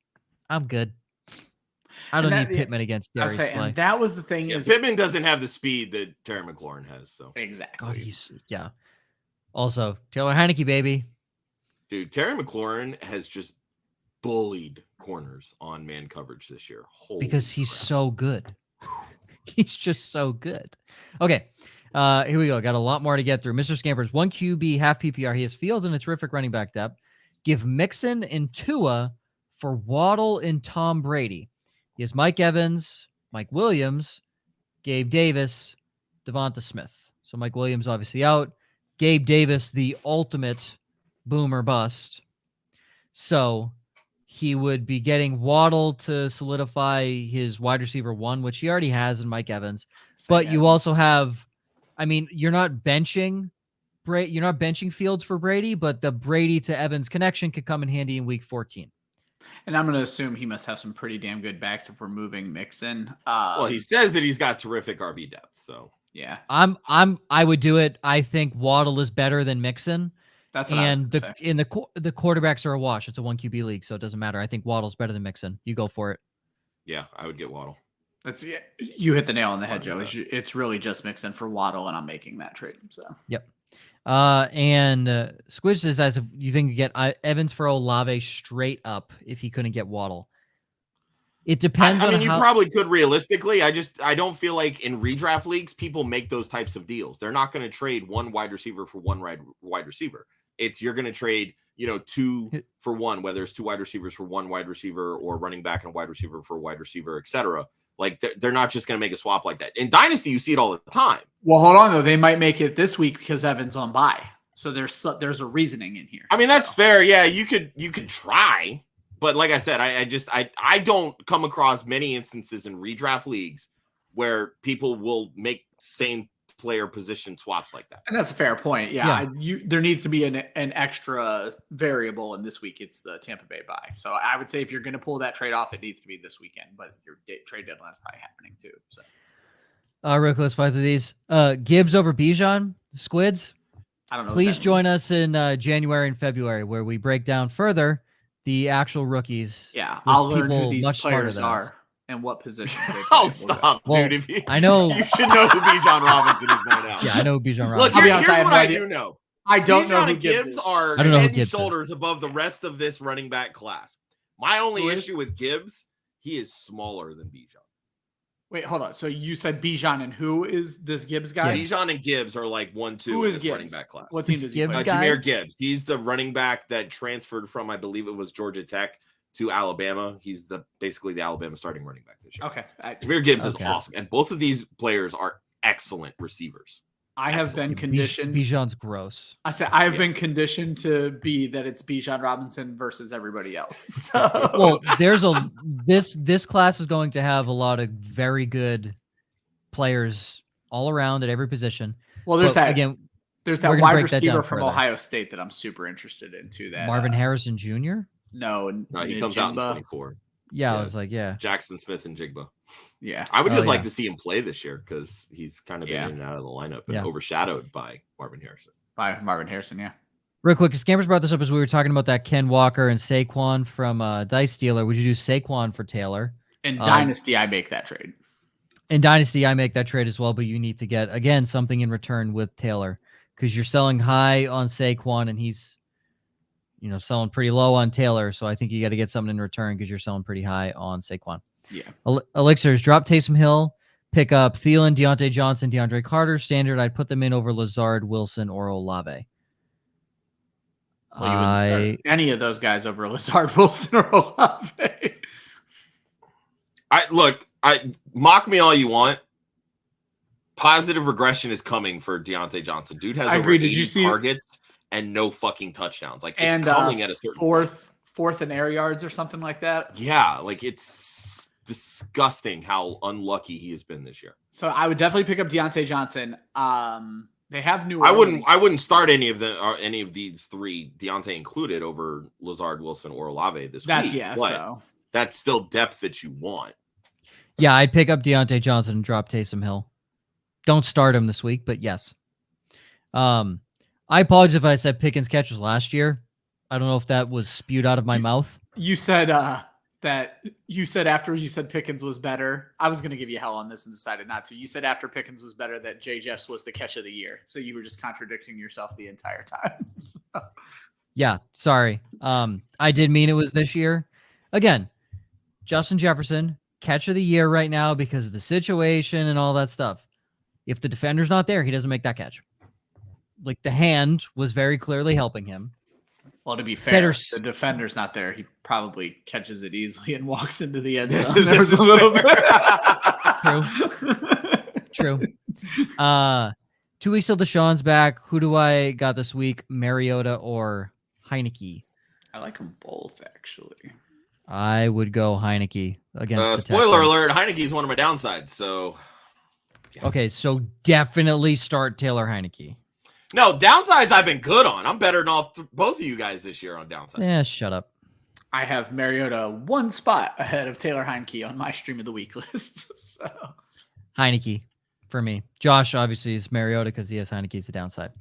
I'm good. I don't need Pittman against Darius Slay. And that was the thing. Pittman doesn't have the speed that Terry McLaurin has. So exactly. God, Also, Taylor Heineke, baby. Dude, Terry McLaurin has just bullied corners on man coverage this year. Because he's so good. He's just so good. Okay. Here we go. Got a lot more to get through. Mr. Scampers, 1 QB, half PPR. He has Fields and a terrific running back depth. Give Mixon and Tua for Waddle and Tom Brady. He has Mike Evans, Mike Williams, Gabe Davis, Devonta Smith. So Mike Williams obviously out. Gabe Davis, the ultimate boomer bust. So he would be getting Waddle to solidify his wide receiver 1, which he already has in Mike Evans. But you also have, you're not benching Fields for Brady, but the Brady to Evans connection could come in handy in week 14. And I'm going to assume he must have some pretty damn good backs if we're moving Mixon. Well, he says that he's got terrific RB depth, so yeah. I would do it. I think Waddle is better than Mixon. That's what I was And gonna say. the quarterbacks are a wash. It's a 1 QB league, so it doesn't matter. I think Waddle's better than Mixon. You go for it. Yeah, I would get Waddle. You hit the nail on the head, Sorry Joe. about It's really just Mixon for Waddle, and I'm making that trade. So Yep. Squidge says, as if you think you get Evans for Olave straight up if he couldn't get Waddle. It depends I on mean, you how. probably could realistically. I don't feel like in redraft leagues people make those types of deals. They're not going to trade one wide receiver for one wide receiver. You're going to trade, 2 for 1, whether it's 2 wide receivers for 1 wide receiver or running back and wide receiver for a wide receiver, etc. Like they're not just going to make a swap like that. In Dynasty, you see it all the time. Well, hold on though. They might make it this week because Evan's on bye. So there's a reasoning in here. I mean, that's fair. Yeah, you could try, but like I said, I don't come across many instances in redraft leagues where people will make same player position swaps like that. And that's a fair point. Yeah. There needs to be an extra variable, and this week it's the Tampa Bay bye. So I would say if you're going to pull that trade off, it needs to be this weekend. But your trade deadline is probably happening too. So. Real quick, let's fly through these. Gibbs over Bijan, Squids. I don't know. Please join us in January and February where we break down further the actual rookies. Yeah, I'll learn who these much smarter players than are us. and what position. Oh, stop, Well, dude! I know you should know who Bijan Robinson is by now. Yeah, I know who Bijan Robinson. Look, I'll be here's honest, what I I have no do idea. know. I don't Bijan know who and Gibbs are I don't know who head and Gibbs is. shoulders above the rest of this running back class. My only Who is? issue with Gibbs, he is smaller than Bijan. Wait, hold on. So you said Bijan, and who is this Gibbs guy? Bijan and Gibbs are like 1-2 Who in is this Gibbs? running back class. What team Is does he Gibbs play? guy? Jahmyr Gibbs. He's the running back that transferred from, I believe it was Georgia Tech to Alabama. He's basically the Alabama starting running back this year. Okay. Jahmyr Gibbs is Okay. awesome. And both of these players are excellent receivers. I have been conditioned. Bijan's gross. I said I have been conditioned to be that it's Bijan Robinson versus everybody else. So. Well, this class is going to have a lot of very good players all around at every position. Well, there's But that again. There's we're that gonna wide break that down receiver from further. Ohio State that I'm super interested in too. That Marvin Harrison Jr. No, he comes out in Njigba. 24. Yeah, Yeah. I was like, yeah. Jackson Smith and Jigba. Yeah, I would Oh, just like yeah. to see him play this year because he's kind of been in and out of the lineup and Yeah. overshadowed by Marvin Harrison. by Marvin Harrison. Yeah, Real quick, Scammers brought this up as we were talking about that Ken Walker and Saquon from Dice Dealer. Would you do Saquon for Taylor? in Dynasty, I make that trade. In Dynasty, I make that trade as well, but you need to get, again, something in return with Taylor because you're selling high on Saquon and he's, selling pretty low on Taylor. So I think you got to get something in return because you're selling pretty high on Saquon. Yeah, Elixirs, drop Taysom Hill, pick up Thielen, Deontay Johnson, DeAndre Carter. Standard, I'd put them in over Lazard, Wilson, or Olave. well, you wouldn't start any of those guys over Lazard, Wilson, or Olave. I mock me all you want. Positive regression is coming for Deontay Johnson. Dude has I over agree. Did 80 you see- targets and no fucking touchdowns. Like it's And coming at a certain point. fourth in air yards or something like that. Yeah, like it's disgusting how unlucky he has been this year. So I would definitely pick up Deontay Johnson. They have New I Orleans. wouldn't start any of these three, Deontay included, over Lazard, Wilson, or Olave this week. But So that's still depth that you want. Yeah, I'd pick up Deontay Johnson and drop Taysom Hill. Don't start him this week, but yes. I apologize if I said Pickens catches last year. I don't know if that was spewed out of my mouth. you said after you said Pickens was better. I was going to give you hell on this and decided not to. You said after Pickens was better that Jay Jeffs was the catch of the year. So you were just contradicting yourself the entire time. So. Yeah, sorry. I did mean it was this year. Again, Justin Jefferson, catch of the year right now because of the situation and all that stuff. If the defender's not there, he doesn't make that catch. Like the hand was very clearly helping him. Well, to be fair, the defender's not there. He probably catches it easily and walks into the end zone. There was a little bit. True. 2 weeks till Deshaun's back. Who do I got this week? Mariota or Heineke? I like them both, actually. I would go Heineke against the spoiler Texans. alert, Heineke's one of my downsides, so yeah. Okay, so definitely start Taylor Heineke. No, downsides I've been good on. I'm better than both of you guys this year on downsides. Yeah, shut up. I have Mariota one spot ahead of Taylor Heineke on my stream of the week list. So Heineke for me. Josh obviously is Mariota because he has Heineke's the downside.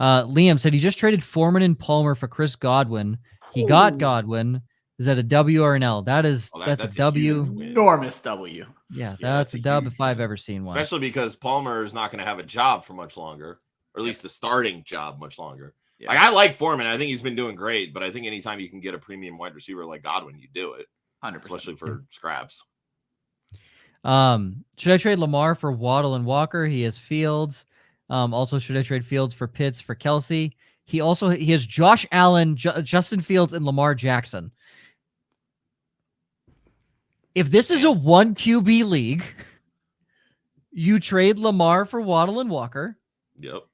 Liam said he just traded Foreman and Palmer for Chris Godwin. He got Godwin. Is that a W or an L? That's a W. Enormous W. Yeah, that's a dub if I've ever seen one. Especially because Palmer is not going to have a job for much longer, or at least the starting job much longer. Yeah. Like, I like Foreman. I think he's been doing great, but I think anytime you can get a premium wide receiver like Godwin, you do it. 100%. Especially for scraps. Should I trade Lamar for Waddle and Walker? He has Fields. Also, should I trade Fields for Pitts for Kelsey? He has Josh Allen, Justin Fields, and Lamar Jackson. If this is a 1 QB league, you trade Lamar for Waddle and Walker. Yep.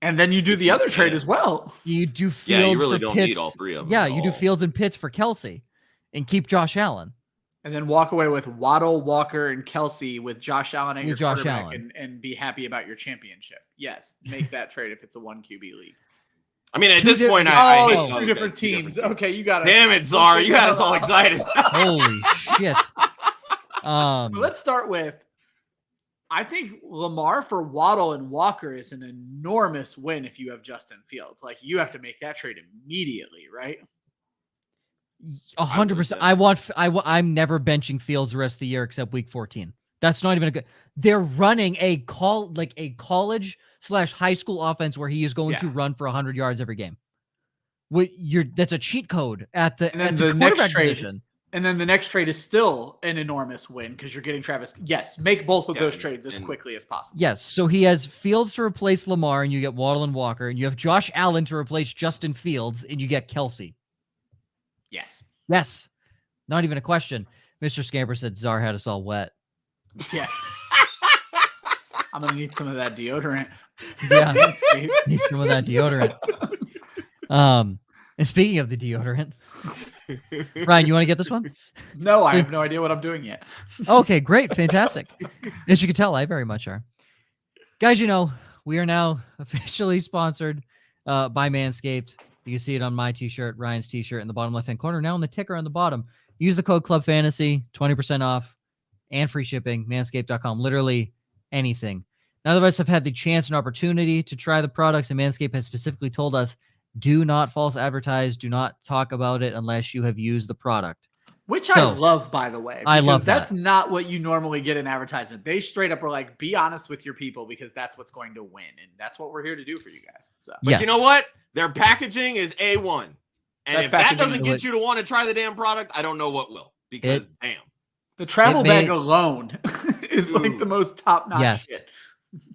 And then you do the other trade as well. You do Fields you really for don't Pitts. need all three of them. Yeah, you do Fields and Pitts for Kelsey and keep Josh Allen. And then walk away with Waddle, Walker, and Kelsey with Josh Allen at your quarterback and be happy about your championship. Yes, make that trade if it's a 1 QB league. I mean, at this point, it's two different teams. Okay, you got it. Damn it, Czar. You got us all excited. Holy shit. Let's start with, I think Lamar for Waddle and Walker is an enormous win if you have Justin Fields. Like, you have to make that trade immediately, right? 100%. I'm never benching Fields the rest of the year except week 14. That's not even a good. They're running a college/high school offense where he is going to run for 100 yards every game. That's a cheat code at the quarterback position. And then the next trade is still an enormous win because you're getting Travis. Yes, make both of those trades as quickly as possible. Yes, so he has Fields to replace Lamar, and you get Waddle and Walker, and you have Josh Allen to replace Justin Fields, and you get Kelsey. Yes. Not even a question. Mr. Scamper said Czar had us all wet. Yes. I'm going to need some of that deodorant. Yeah, need some of that deodorant. And speaking of the deodorant, Ryan, you want to get this one? No, I have no idea what I'm doing yet. Okay, great. Fantastic. As you can tell, I very much are. Guys, we are now officially sponsored by Manscaped. You can see it on my t-shirt, Ryan's t-shirt in the bottom left-hand corner. Now on the ticker on the bottom, use the code CLUBFANTASY, 20% off and free shipping, manscaped.com, literally anything. None of us have had the chance and opportunity to try the products, and Manscaped has specifically told us, do not false advertise, do not talk about it unless you have used the product. Which I love, by the way. I love that. That's not what you normally get in advertisement. They straight up are like, be honest with your people because that's what's going to win. And that's what we're here to do for you guys. So. But you know what? Their packaging is A1. And if that doesn't get you to want to try the damn product, I don't know what will. Because, damn. The travel bag alone is like the most top-notch shit.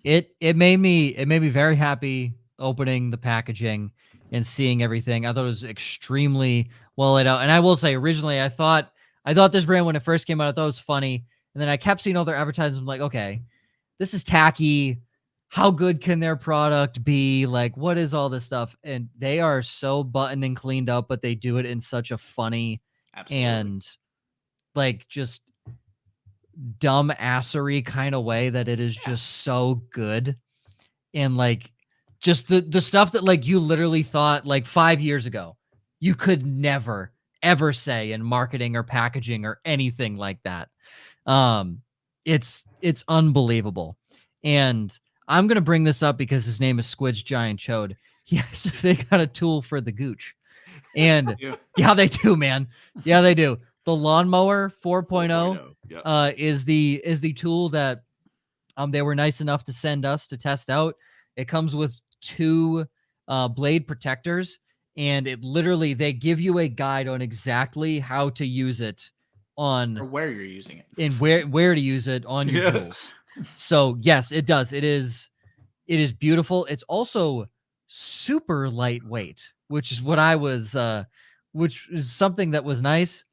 It made me very happy opening the packaging and seeing everything. I thought it was extremely well laid out. And I will say, originally, I thought this brand, when it first came out, I thought it was funny. And then I kept seeing all their advertisements. I'm like, okay, this is tacky. How good can their product be? Like, what is all this stuff? And they are so buttoned and cleaned up, but they do it in such a funny and like just dumb assery kind of way that it is just so good. And like just the stuff that like you literally thought like 5 years ago you could never ever say in marketing or packaging or anything like that. It's unbelievable. And I'm going to bring this up because his name is Squid's Giant Chode. Yes, they got a tool for the gooch. And yeah, they do, man. Yeah, they do. The Lawnmower 4.0 is the tool that they were nice enough to send us to test out. It comes with 2 blade protectors, and it literally, they give you a guide on exactly how to use it on or where you're using it and where to use it on your tools. So yes, it does. It is beautiful. It's also super lightweight, which is what I was, which is something that was nice.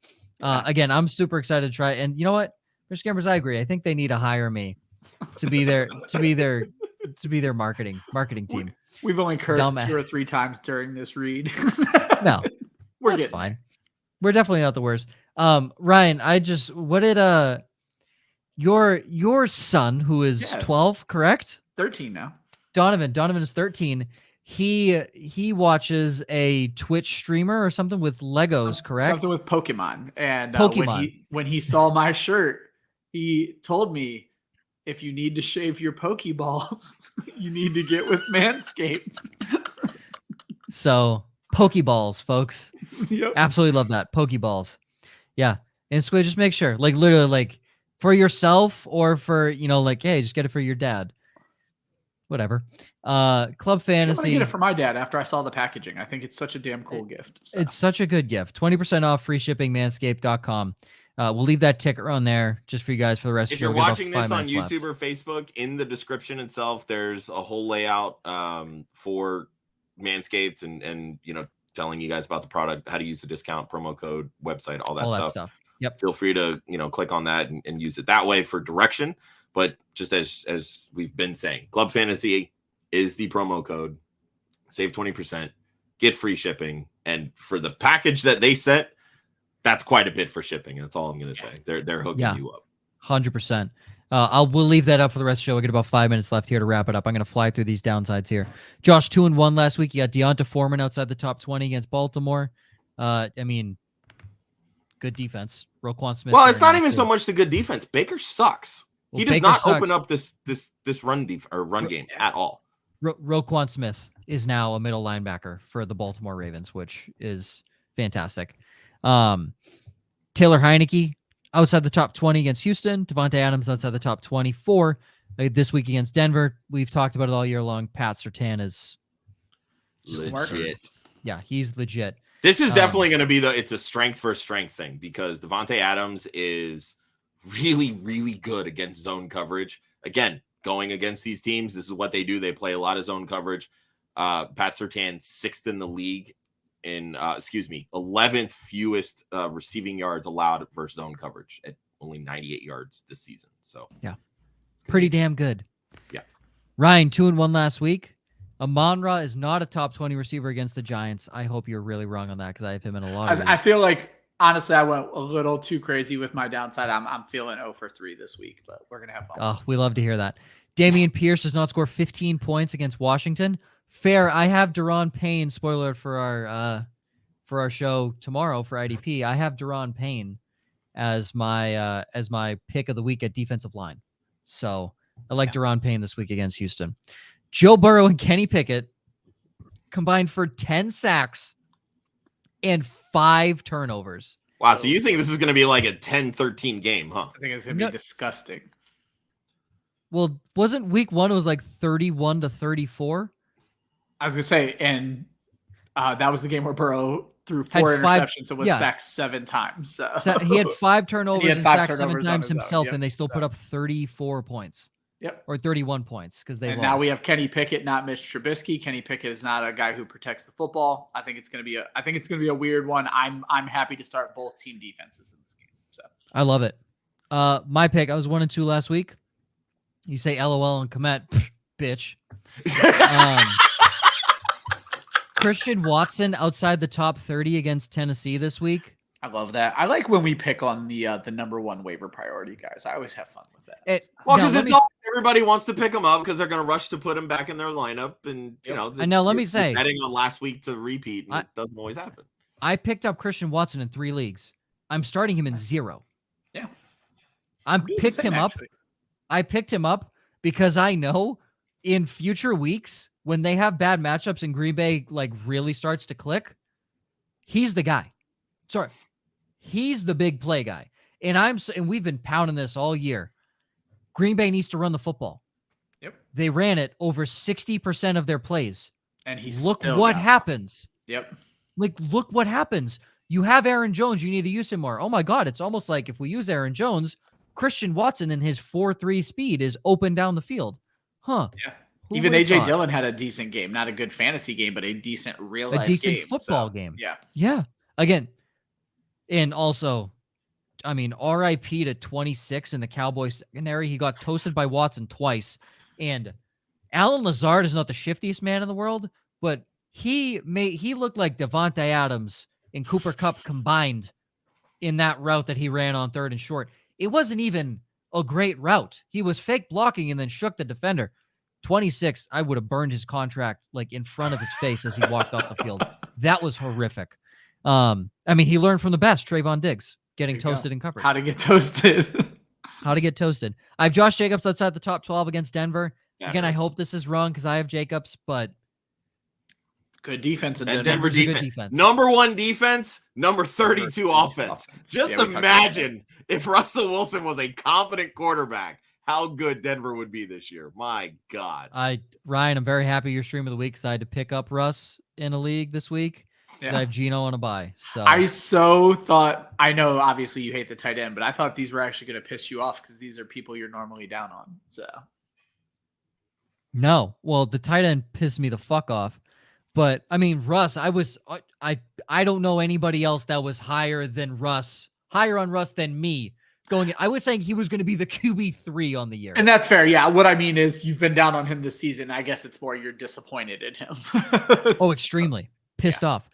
Again, I'm super excited to try. And you know what, Mr. Gamers, I agree. I think they need to hire me to be their marketing team. We've only cursed 2 or 3 times during this read. No, that's fine. We're definitely not the worst. Ryan, what did your son, who is 12, correct? 13 now. Donovan is 13. He watches a Twitch streamer or something with Legos, correct? Something with Pokemon. And Pokemon. When he saw my shirt, he told me, if you need to shave your Pokeballs, you need to get with Manscaped. So Pokeballs, folks. Yep. Absolutely love that. Pokeballs. Yeah. And Squid, just make sure, like literally like for yourself or for, you know, like, hey, just get it for your dad. Whatever. Club I'm gonna Fantasy. get it for my dad after I saw the packaging. I think it's such a damn cool gift. So. It's such a good gift. 20% off, free shipping, manscaped.com. We'll leave that ticker on there just for you guys for the rest of If the show. you're We got watching about 5 this on minutes YouTube left. or Facebook, in the description itself, there's a whole layout for Manscaped and you know, telling you guys about the product, how to use the discount, promo code, website, all that stuff. Yep. Feel free to, you know, click on that and use it that way for direction. But just as we've been saying, Club Fantasy is the promo code. Save 20%, get free shipping, and for the package that they sent, that's quite a bit for shipping. That's all I'm going to say. They're hooking you up. 100%. We'll leave that up for the rest of the show. We got about 5 minutes left here to wrap it up. I'm going to fly through these downsides here. Josh, 2-1 last week. You got Deonta Foreman outside the top 20 against Baltimore. I mean, good defense. Roquan Smith. Well, it's not even so much the good defense. Baker sucks. Well, he does Baker not sucks. open up this run game at all. Roquan Smith is now a middle linebacker for the Baltimore Ravens, which is fantastic. Taylor Heineke outside the top 20 against Houston. Devontae Adams outside the top 24 this week against Denver. We've talked about it all year long. Pat Surtain is Just legit. Yeah, he's legit. This is definitely going to be it's a strength for strength thing because Devontae Adams is really, really good against zone coverage. Again, going against these teams, this is what they do. They play a lot of zone coverage. Pat Surtain, 6th in the league in 11th fewest receiving yards allowed versus zone coverage at only 98 yards this season. So yeah, pretty damn good. Yeah. Ryan, 2-1 last week. Amon-Ra is not a top 20 receiver against the Giants. I hope you're really wrong on that because I have him in a lot of I feel like honestly I went a little too crazy with my downside. I'm feeling 0 for 3 this week, but we're gonna have fun. Oh, we love to hear that. Dameon Pierce does not score 15 points against Washington. Fair. I have Daron Payne. Spoiler alert for our show tomorrow for IDP. I have Daron Payne as my pick of the week at defensive line. So I like Daron Payne this week against Houston. Joe Burrow and Kenny Pickett combined for 10 sacks and 5 turnovers. Wow, so you think this is going to be like a 10-13 game, huh? I think it's going to be disgusting. Well, wasn't week 1 it was like 31-34? I was going to say, and that was the game where Burrow threw 4 interceptions and was sacked 7 times. So he had 5 turnovers and sacked 7 times himself, yep. And they still put up 34 points. Yep. Or 31 points because they lost. Now we have Kenny Pickett, not Mitch Trubisky. Kenny Pickett is not a guy who protects the football. I think it's going to be a weird one. I'm happy to start both team defenses in this game. So I love it. My pick, I was 1-2 last week. You say LOL and Komet, bitch. Christian Watson outside the top 30 against Tennessee this week. I love that. I like when we pick on the number 1 waiver priority guys. I always have fun with that. Because everybody wants to pick them up because they're going to rush to put them back in their lineup, and you know. And now let me say, betting on last week to repeat, and it doesn't always happen. I picked up Christian Watson in 3 leagues. I'm starting him in 0. Yeah, I picked him up because I know in future weeks when they have bad matchups and Green Bay like really starts to click, he's the guy. Sorry. He's the big play guy. And we've been pounding this all year. Green Bay needs to run the football. Yep. They ran it over 60% of their plays. And look what happens. Yep. Look what happens. You have Aaron Jones. You need to use him more. Oh my God. It's almost like if we use Aaron Jones, Christian Watson and his 4.3 speed is open down the field. Huh. Yeah. Even AJ Dillon had a decent game. Not a good fantasy game, but a decent real-life game. A decent football game. Yeah. Yeah. Again, and also, I mean, RIP to 26 in the Cowboys secondary. He got toasted by Watson twice. And Alan Lazard is not the shiftiest man in the world, but he looked like Devontae Adams and Cooper Kupp combined in that route that he ran on 3rd and short. It wasn't even a great route. He was fake blocking and then shook the defender. 26, I would have burned his contract like in front of his face as he walked off the field. That was horrific. I mean, he learned from the best, Trayvon Diggs, getting toasted in coverage. How to get toasted. How to get toasted. I have Josh Jacobs outside the top 12 against Denver. That Again, I hurts. hope this is wrong because I have Jacobs, but Good defense in And Denver. Denver's a good defense. Number 1 defense, number 32 Number offense. 32 Just Yeah, we talked about imagine if Russell Wilson was a competent quarterback, how good Denver would be this year. My God. Ryan, I'm very happy you're stream of the week because I had to pick up Russ in a league this week. Yeah. I have Geno on a bye. So I so thought, I know obviously you hate the tight end, but I thought these were actually going to piss you off because these are people you're normally down on. So no. Well, the tight end pissed me the fuck off. But I mean, Russ, I don't know anybody else that was higher on Russ than me. I was saying he was going to be the QB3 on the year. And that's fair. Yeah. What I mean is you've been down on him this season. I guess it's more you're disappointed in him. Oh, extremely pissed off.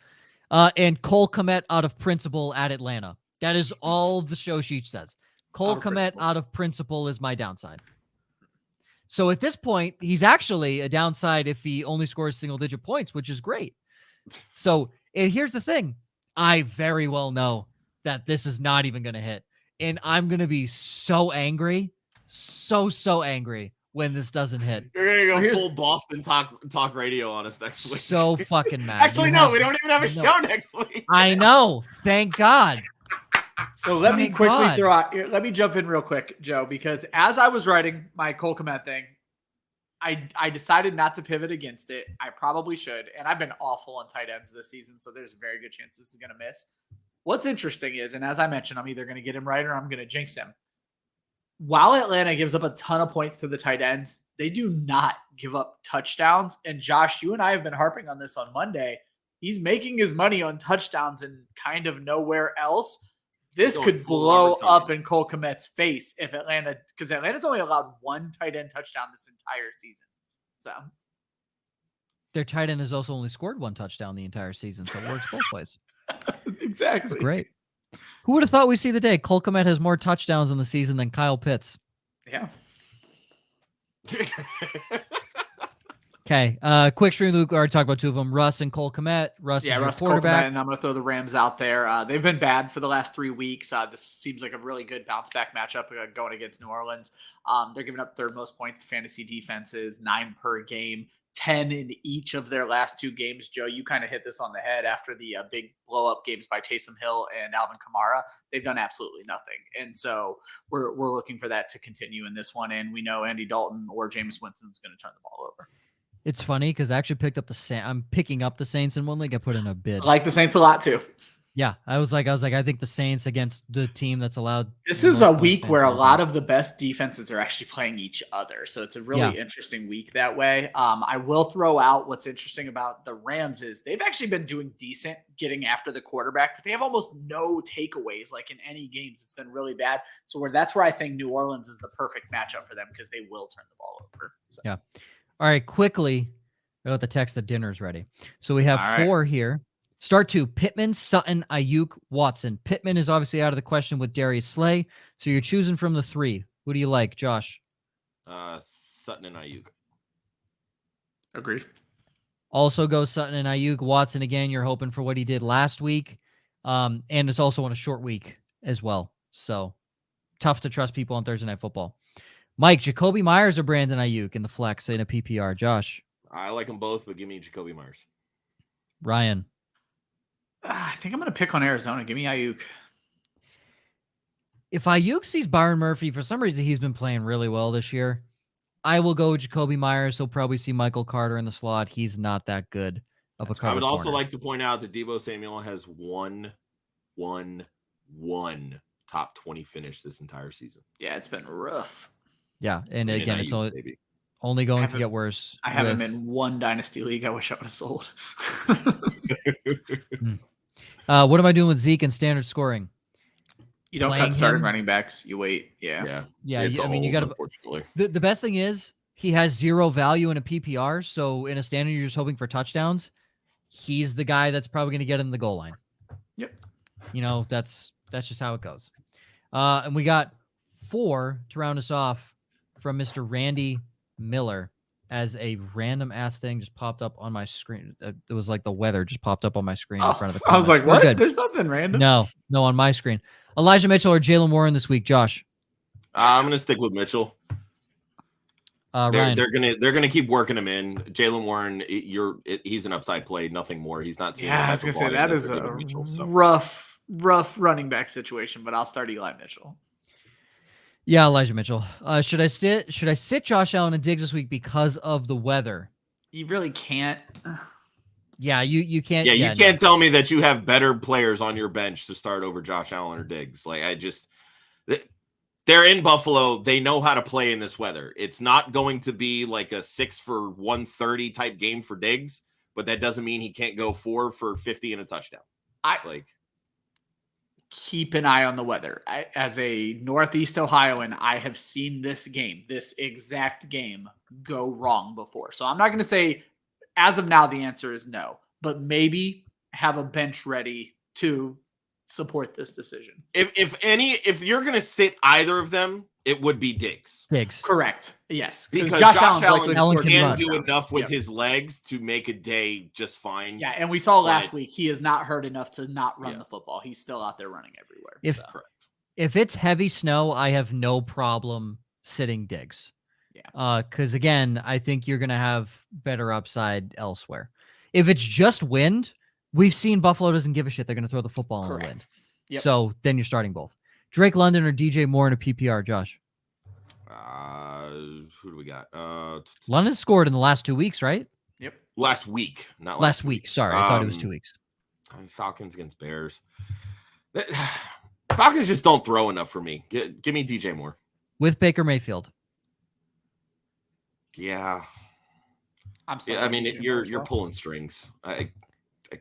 And Cole Kmet out of principle at Atlanta. That is all the show sheet says. Cole Kmet out of principle is my downside. So at this point, he's actually a downside if he only scores single-digit points, which is great. So here's the thing. I very well know that this is not even going to hit. And I'm going to be so angry, so angry when this doesn't hit. You're going to go full Boston talk radio on us next week. So fucking mad. Actually, no, we don't even have a show next week. I know. Thank God. So let me quickly throw out. Let me jump in real quick, Joe, because as I was writing my Cole Kmet thing, I decided not to pivot against it. I probably should, and I've been awful on tight ends this season, so there's a very good chance this is going to miss. What's interesting is, and as I mentioned, I'm either going to get him right or I'm going to jinx him. While Atlanta gives up a ton of points to the tight ends, they do not give up touchdowns. And Josh, you and I have been harping on this on Monday. He's making his money on touchdowns and kind of nowhere else. This could blow up in Cole Kmet's face if Atlanta, because Atlanta's only allowed 1 tight end touchdown this entire season. So their tight end has also only scored 1 touchdown the entire season, so it works both ways. Exactly. That's great. Who would have thought we'd see the day? Cole Kmet has more touchdowns in the season than Kyle Pitts. Yeah. Okay. Quick stream, Luke. Already talked about 2 of them. Russ and Cole Kmet. Russ is your quarterback. And I'm going to throw the Rams out there. They've been bad for the last 3 weeks. This seems like a really good bounce back matchup going against New Orleans. They're giving up 3rd most points to fantasy defenses, 9 per game, 10 in each of their last 2 games. Joe, you kind of hit this on the head after the big blow up games by Taysom Hill and Alvin Kamara. They've done absolutely nothing. And so we're looking for that to continue in this one. And we know Andy Dalton or Jameis Winston is going to turn the ball over. It's funny because I actually picked up I'm picking up the Saints in one league. I put in a bid. I like the Saints a lot too. Yeah, I was like, I think the Saints against the team that's allowed. This is a week where a lot of the best defenses are actually playing each other. So it's a really interesting week that way. I will throw out what's interesting about the Rams is they've actually been doing decent getting after the quarterback, but they have almost no takeaways like in any games. It's been really bad. So that's where I think New Orleans is the perfect matchup for them because they will turn the ball over. So. Yeah. All right, quickly, I got the text that dinner's ready. So we have 4 here. Start 2, Pittman, Sutton, Ayuk, Watson. Pittman is obviously out of the question with Darius Slay. So you're choosing from the 3. Who do you like, Josh? Sutton and Ayuk. Agreed. Also go Sutton and Ayuk. Watson, again, you're hoping for what he did last week. And it's also on a short week as well. So tough to trust people on Thursday Night Football. Mike, Jacoby Myers or Brandon Ayuk in the flex in a PPR? Josh? I like them both, but give me Jacoby Myers. Ryan? I think I'm going to pick on Arizona. Give me Ayuk. If Ayuk sees Byron Murphy, for some reason he's been playing really well this year, I will go with Jacoby Myers. He'll probably see Michael Carter in the slot. He's not that good of a cover. I would also corner. like to point out that Deebo Samuel has one top 20 finish this entire season. Yeah, it's been rough. Yeah, and again, it's only going to get worse. I have him in 1 dynasty league. I wish I would have sold. What am I doing with Zeke and standard scoring? You don't cut starting running backs. You wait. Yeah. I mean, you got to. Unfortunately, the best thing is he has 0 value in a PPR. So in a standard, you're just hoping for touchdowns. He's the guy that's probably going to get in the goal line. Yep. You know, that's just how it goes. And we got 4 to round us off from Mr. Randy Miller as a random ass thing just popped up on my screen. It was like the weather just popped up on my screen in front of the comments. I was like, what? There's nothing random. No, on my screen. Elijah Mitchell or Jalen Warren this week, Josh? I'm gonna stick with Mitchell. Ryan. They're gonna keep working him in. Jalen Warren, he's an upside play, nothing more. He's not seeing. Yeah, I was gonna say that is a rough running back situation, but I'll start Eli Mitchell. Yeah, Elijah Mitchell. Should I sit Josh Allen and Diggs this week because of the weather? You really can't. Yeah, you can't. Yeah, you can't tell me that you have better players on your bench to start over Josh Allen or Diggs. Like they're in Buffalo. They know how to play in this weather. It's not going to be like a 6 for 130 type game for Diggs, but that doesn't mean he can't go 4 for 50 and a touchdown. Keep an eye on the weather. As a Northeast Ohioan, I have seen this exact game, go wrong before. So I'm not going to say, as of now, the answer is no, but maybe have a bench ready to support this decision. If you're going to sit either of them, it would be Diggs. Correct. Yes. Because Josh Allen can do enough with his legs to make a day just fine. Yeah, and we saw last week he is not hurt enough to not run the football. He's still out there running everywhere. If it's heavy snow, I have no problem sitting Diggs. Yeah. Because again, I think you're gonna have better upside elsewhere. If it's just wind, we've seen Buffalo doesn't give a shit. They're gonna throw the football in the wind. Yep. So then you're starting both. Drake London or DJ Moore in a PPR, Josh? Who do we got? London scored in the last 2 weeks, right? Yep. Last week, not last week. Sorry, I thought it was 2 weeks. Falcons against Bears. Falcons just don't throw enough for me. Give me DJ Moore with Baker Mayfield. Yeah. I mean, you're pulling strings.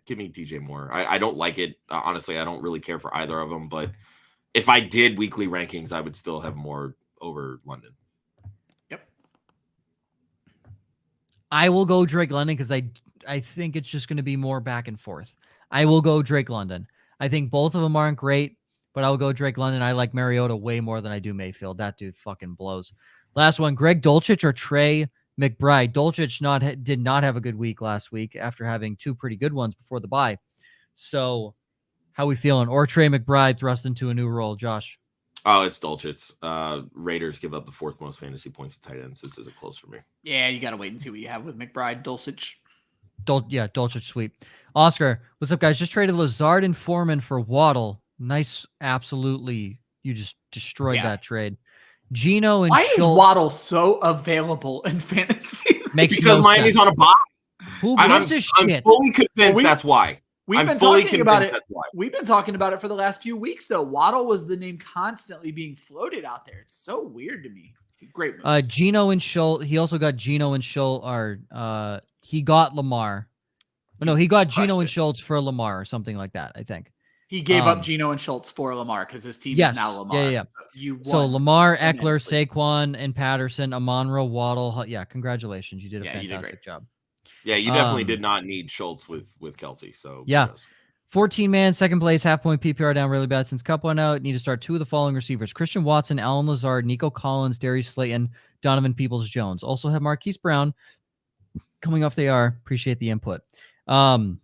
Give me DJ Moore. I don't like it. Honestly, I don't really care for either of them. But if I did weekly rankings, I would still have Moore over London. Yep. I will go Drake London because I think it's just going to be more back and forth. I will go Drake London. I think both of them aren't great, but I'll go Drake London. I like Mariota way more than I do Mayfield. That dude fucking blows. Last one, Greg Dulcich or Trey McBride. Dulcich did not have a good week last week after having 2 pretty good ones before the bye. So how we feeling? Or Trey McBride thrust into a new role, Josh? Oh, it's Dulcich. Raiders give up the 4th most fantasy points to tight ends. This isn't close for me. Yeah, you got to wait and see what you have with McBride. Dulcich. Dulcich sweep. Oscar, what's up, guys? Just traded Lazard and Foreman for Waddle. Nice. Absolutely. You just destroyed that trade. Gino and Why is Waddle so available in fantasy? Because Miami's on a bye. Who gives a shit? I'm fully convinced that's why. We've been talking about it. We've been talking about it for the last few weeks, though. Waddle was the name constantly being floated out there. It's so weird to me. Great moves. Gino and Schultz. He also got Gino and Schultz. He got Lamar. No, he got Gino and Schultz for Lamar or something like that, I think. He gave up Gino and Schultz for Lamar because his team is now Lamar. Yeah. So Lamar, Eckler, Saquon, and Patterson, Amon-Ra, Waddle. Yeah, congratulations. You did a fantastic job. Yeah, you definitely did not need Schultz with Kelsey. So yeah. 14-man, second place, half-point PPR down really bad since Cup went out. Need to start 2 of the following receivers: Christian Watson, Alan Lazard, Nico Collins, Darius Slayton, Donovan Peoples-Jones. Also have Marquise Brown coming off the IR. Appreciate the input. Oscar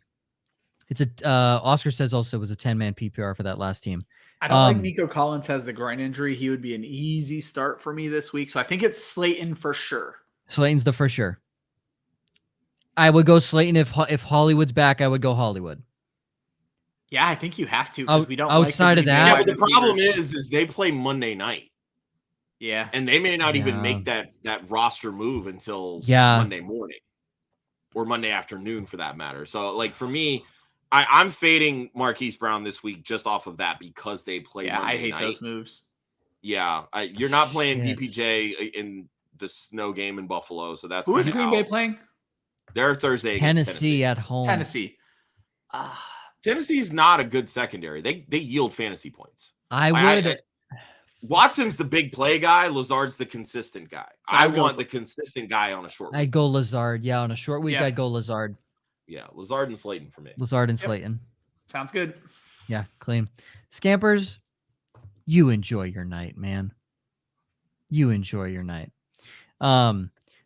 says also it was a 10-man PPR for that last team. I don't think Nico Collins has the groin injury. He would be an easy start for me this week. So I think it's Slayton for sure. Slayton's the for sure. I would go Slayton if Hollywood's back. I would go Hollywood. Yeah, I think you have to because we don't. Outside of that, yeah, but the problem is they play Monday night. Yeah, and they may not even make that roster move until Monday morning or Monday afternoon, for that matter. So, like for me, I'm fading Marquise Brown this week just off of that because they play. Monday I hate night. those moves. Yeah, you're not playing DPJ in the snow game in Buffalo, so that's who is Green Bay playing? They're Thursday against Tennessee at home. Tennessee's not a good secondary. They yield fantasy points. Watson's the big play guy. Lazard's the consistent guy. So I want the consistent guy on a short week. I'd go Lazard. Yeah, on a short week, I'd go Lazard. Yeah, Lazard and Slayton for me. Lazard and Slayton. Sounds good. Yeah, clean. Scampers, you enjoy your night, man. You enjoy your night.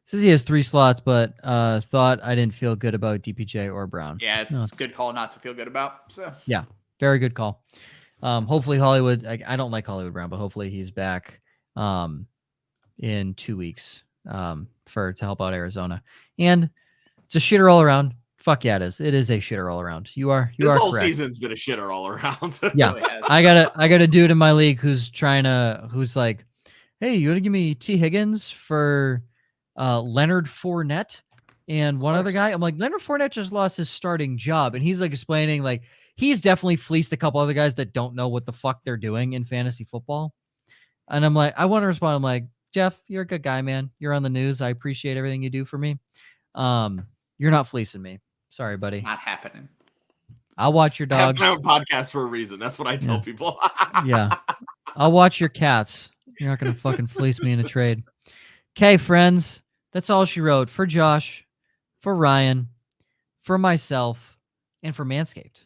Says he has 3 slots, but thought I didn't feel good about DPJ or Brown. Yeah, it's a good call not to feel good about. So yeah, very good call. Hopefully Hollywood. I don't like Hollywood Brown, but hopefully he's back. in 2 weeks to help out Arizona. And it's a shitter all around. Fuck yeah, it is. It is a shitter all around. You are this whole correct. season's been a shitter all around. Yeah. I got a dude in my league who's like, hey, you want to give me T. Higgins for Leonard Fournette and one other guy? I'm like, Leonard Fournette just lost his starting job. And he's like explaining, like, he's definitely fleeced a couple other guys that don't know what the fuck they're doing in fantasy football. And I'm like, I want to respond. I'm like, Jeff, you're a good guy, man. You're on the news. I appreciate everything you do for me. You're not fleecing me. Sorry, buddy. Not happening. I'll watch your dogs. I have my own podcast for a reason. That's what I tell people. Yeah. I'll watch your cats. You're not going to fucking fleece me in a trade. Okay, friends. That's all she wrote for Josh, for Ryan, for myself, and for Manscaped.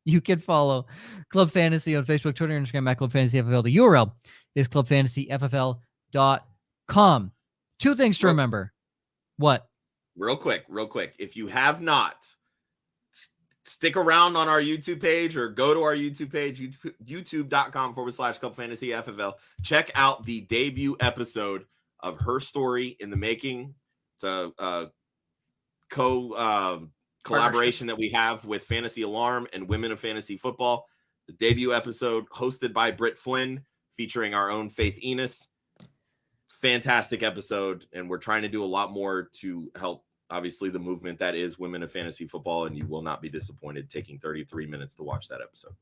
You can follow Club Fantasy on Facebook, Twitter, and Instagram at Club Fantasy FFL. The URL is clubfantasyffl.com. 2 things to remember. What? Real quick. If you have not, stick around on our YouTube page or go to our YouTube page, youtube.com/Club Fantasy FFL. Check out the debut episode of Her Story in the Making. It's a collaboration that we have with Fantasy Alarm and Women of Fantasy Football. The debut episode hosted by Britt Flynn, featuring our own Faith Enos. Fantastic episode, and we're trying to do a lot more to help, obviously, the movement that is Women of Fantasy Football, and you will not be disappointed taking 33 minutes to watch that episode.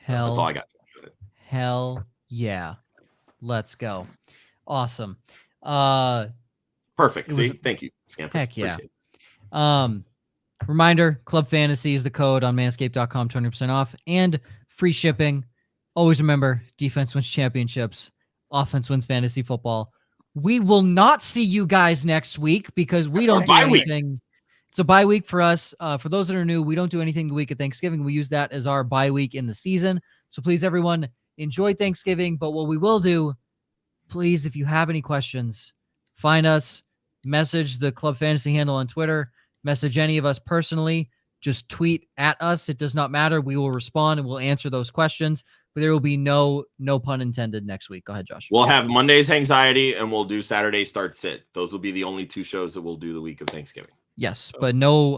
That's all I got. Hell yeah. Let's go. Awesome. Perfect. See, thank you, Scamper. Heck yeah. Reminder, Club Fantasy is the code on manscaped.com, 20% off and free shipping. Always remember, defense wins championships, offense wins fantasy football. We will not see you guys next week because we don't do anything. It's a bye week for us. For those that are new, we don't do anything the week of Thanksgiving. We use that as our bye week in the season. So please, everyone, enjoy Thanksgiving. But what we will do, please, if you have any questions, find us, message the Club Fantasy handle on Twitter, message any of us personally, just tweet at us. It does not matter. We will respond and we'll answer those questions. But there will be no pun intended next week. Go ahead, Josh. We'll have Monday's Anxiety and we'll do Saturday Start Sit. Those will be the only 2 shows that we'll do the week of Thanksgiving. Yes, but no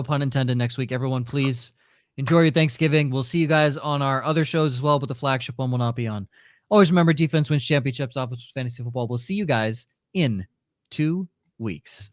pun intended next week. Everyone, please enjoy your Thanksgiving. We'll see you guys on our other shows as well, but the flagship one will not be on. Always remember, defense wins championships, offense wins fantasy football. We'll see you guys in 2 weeks.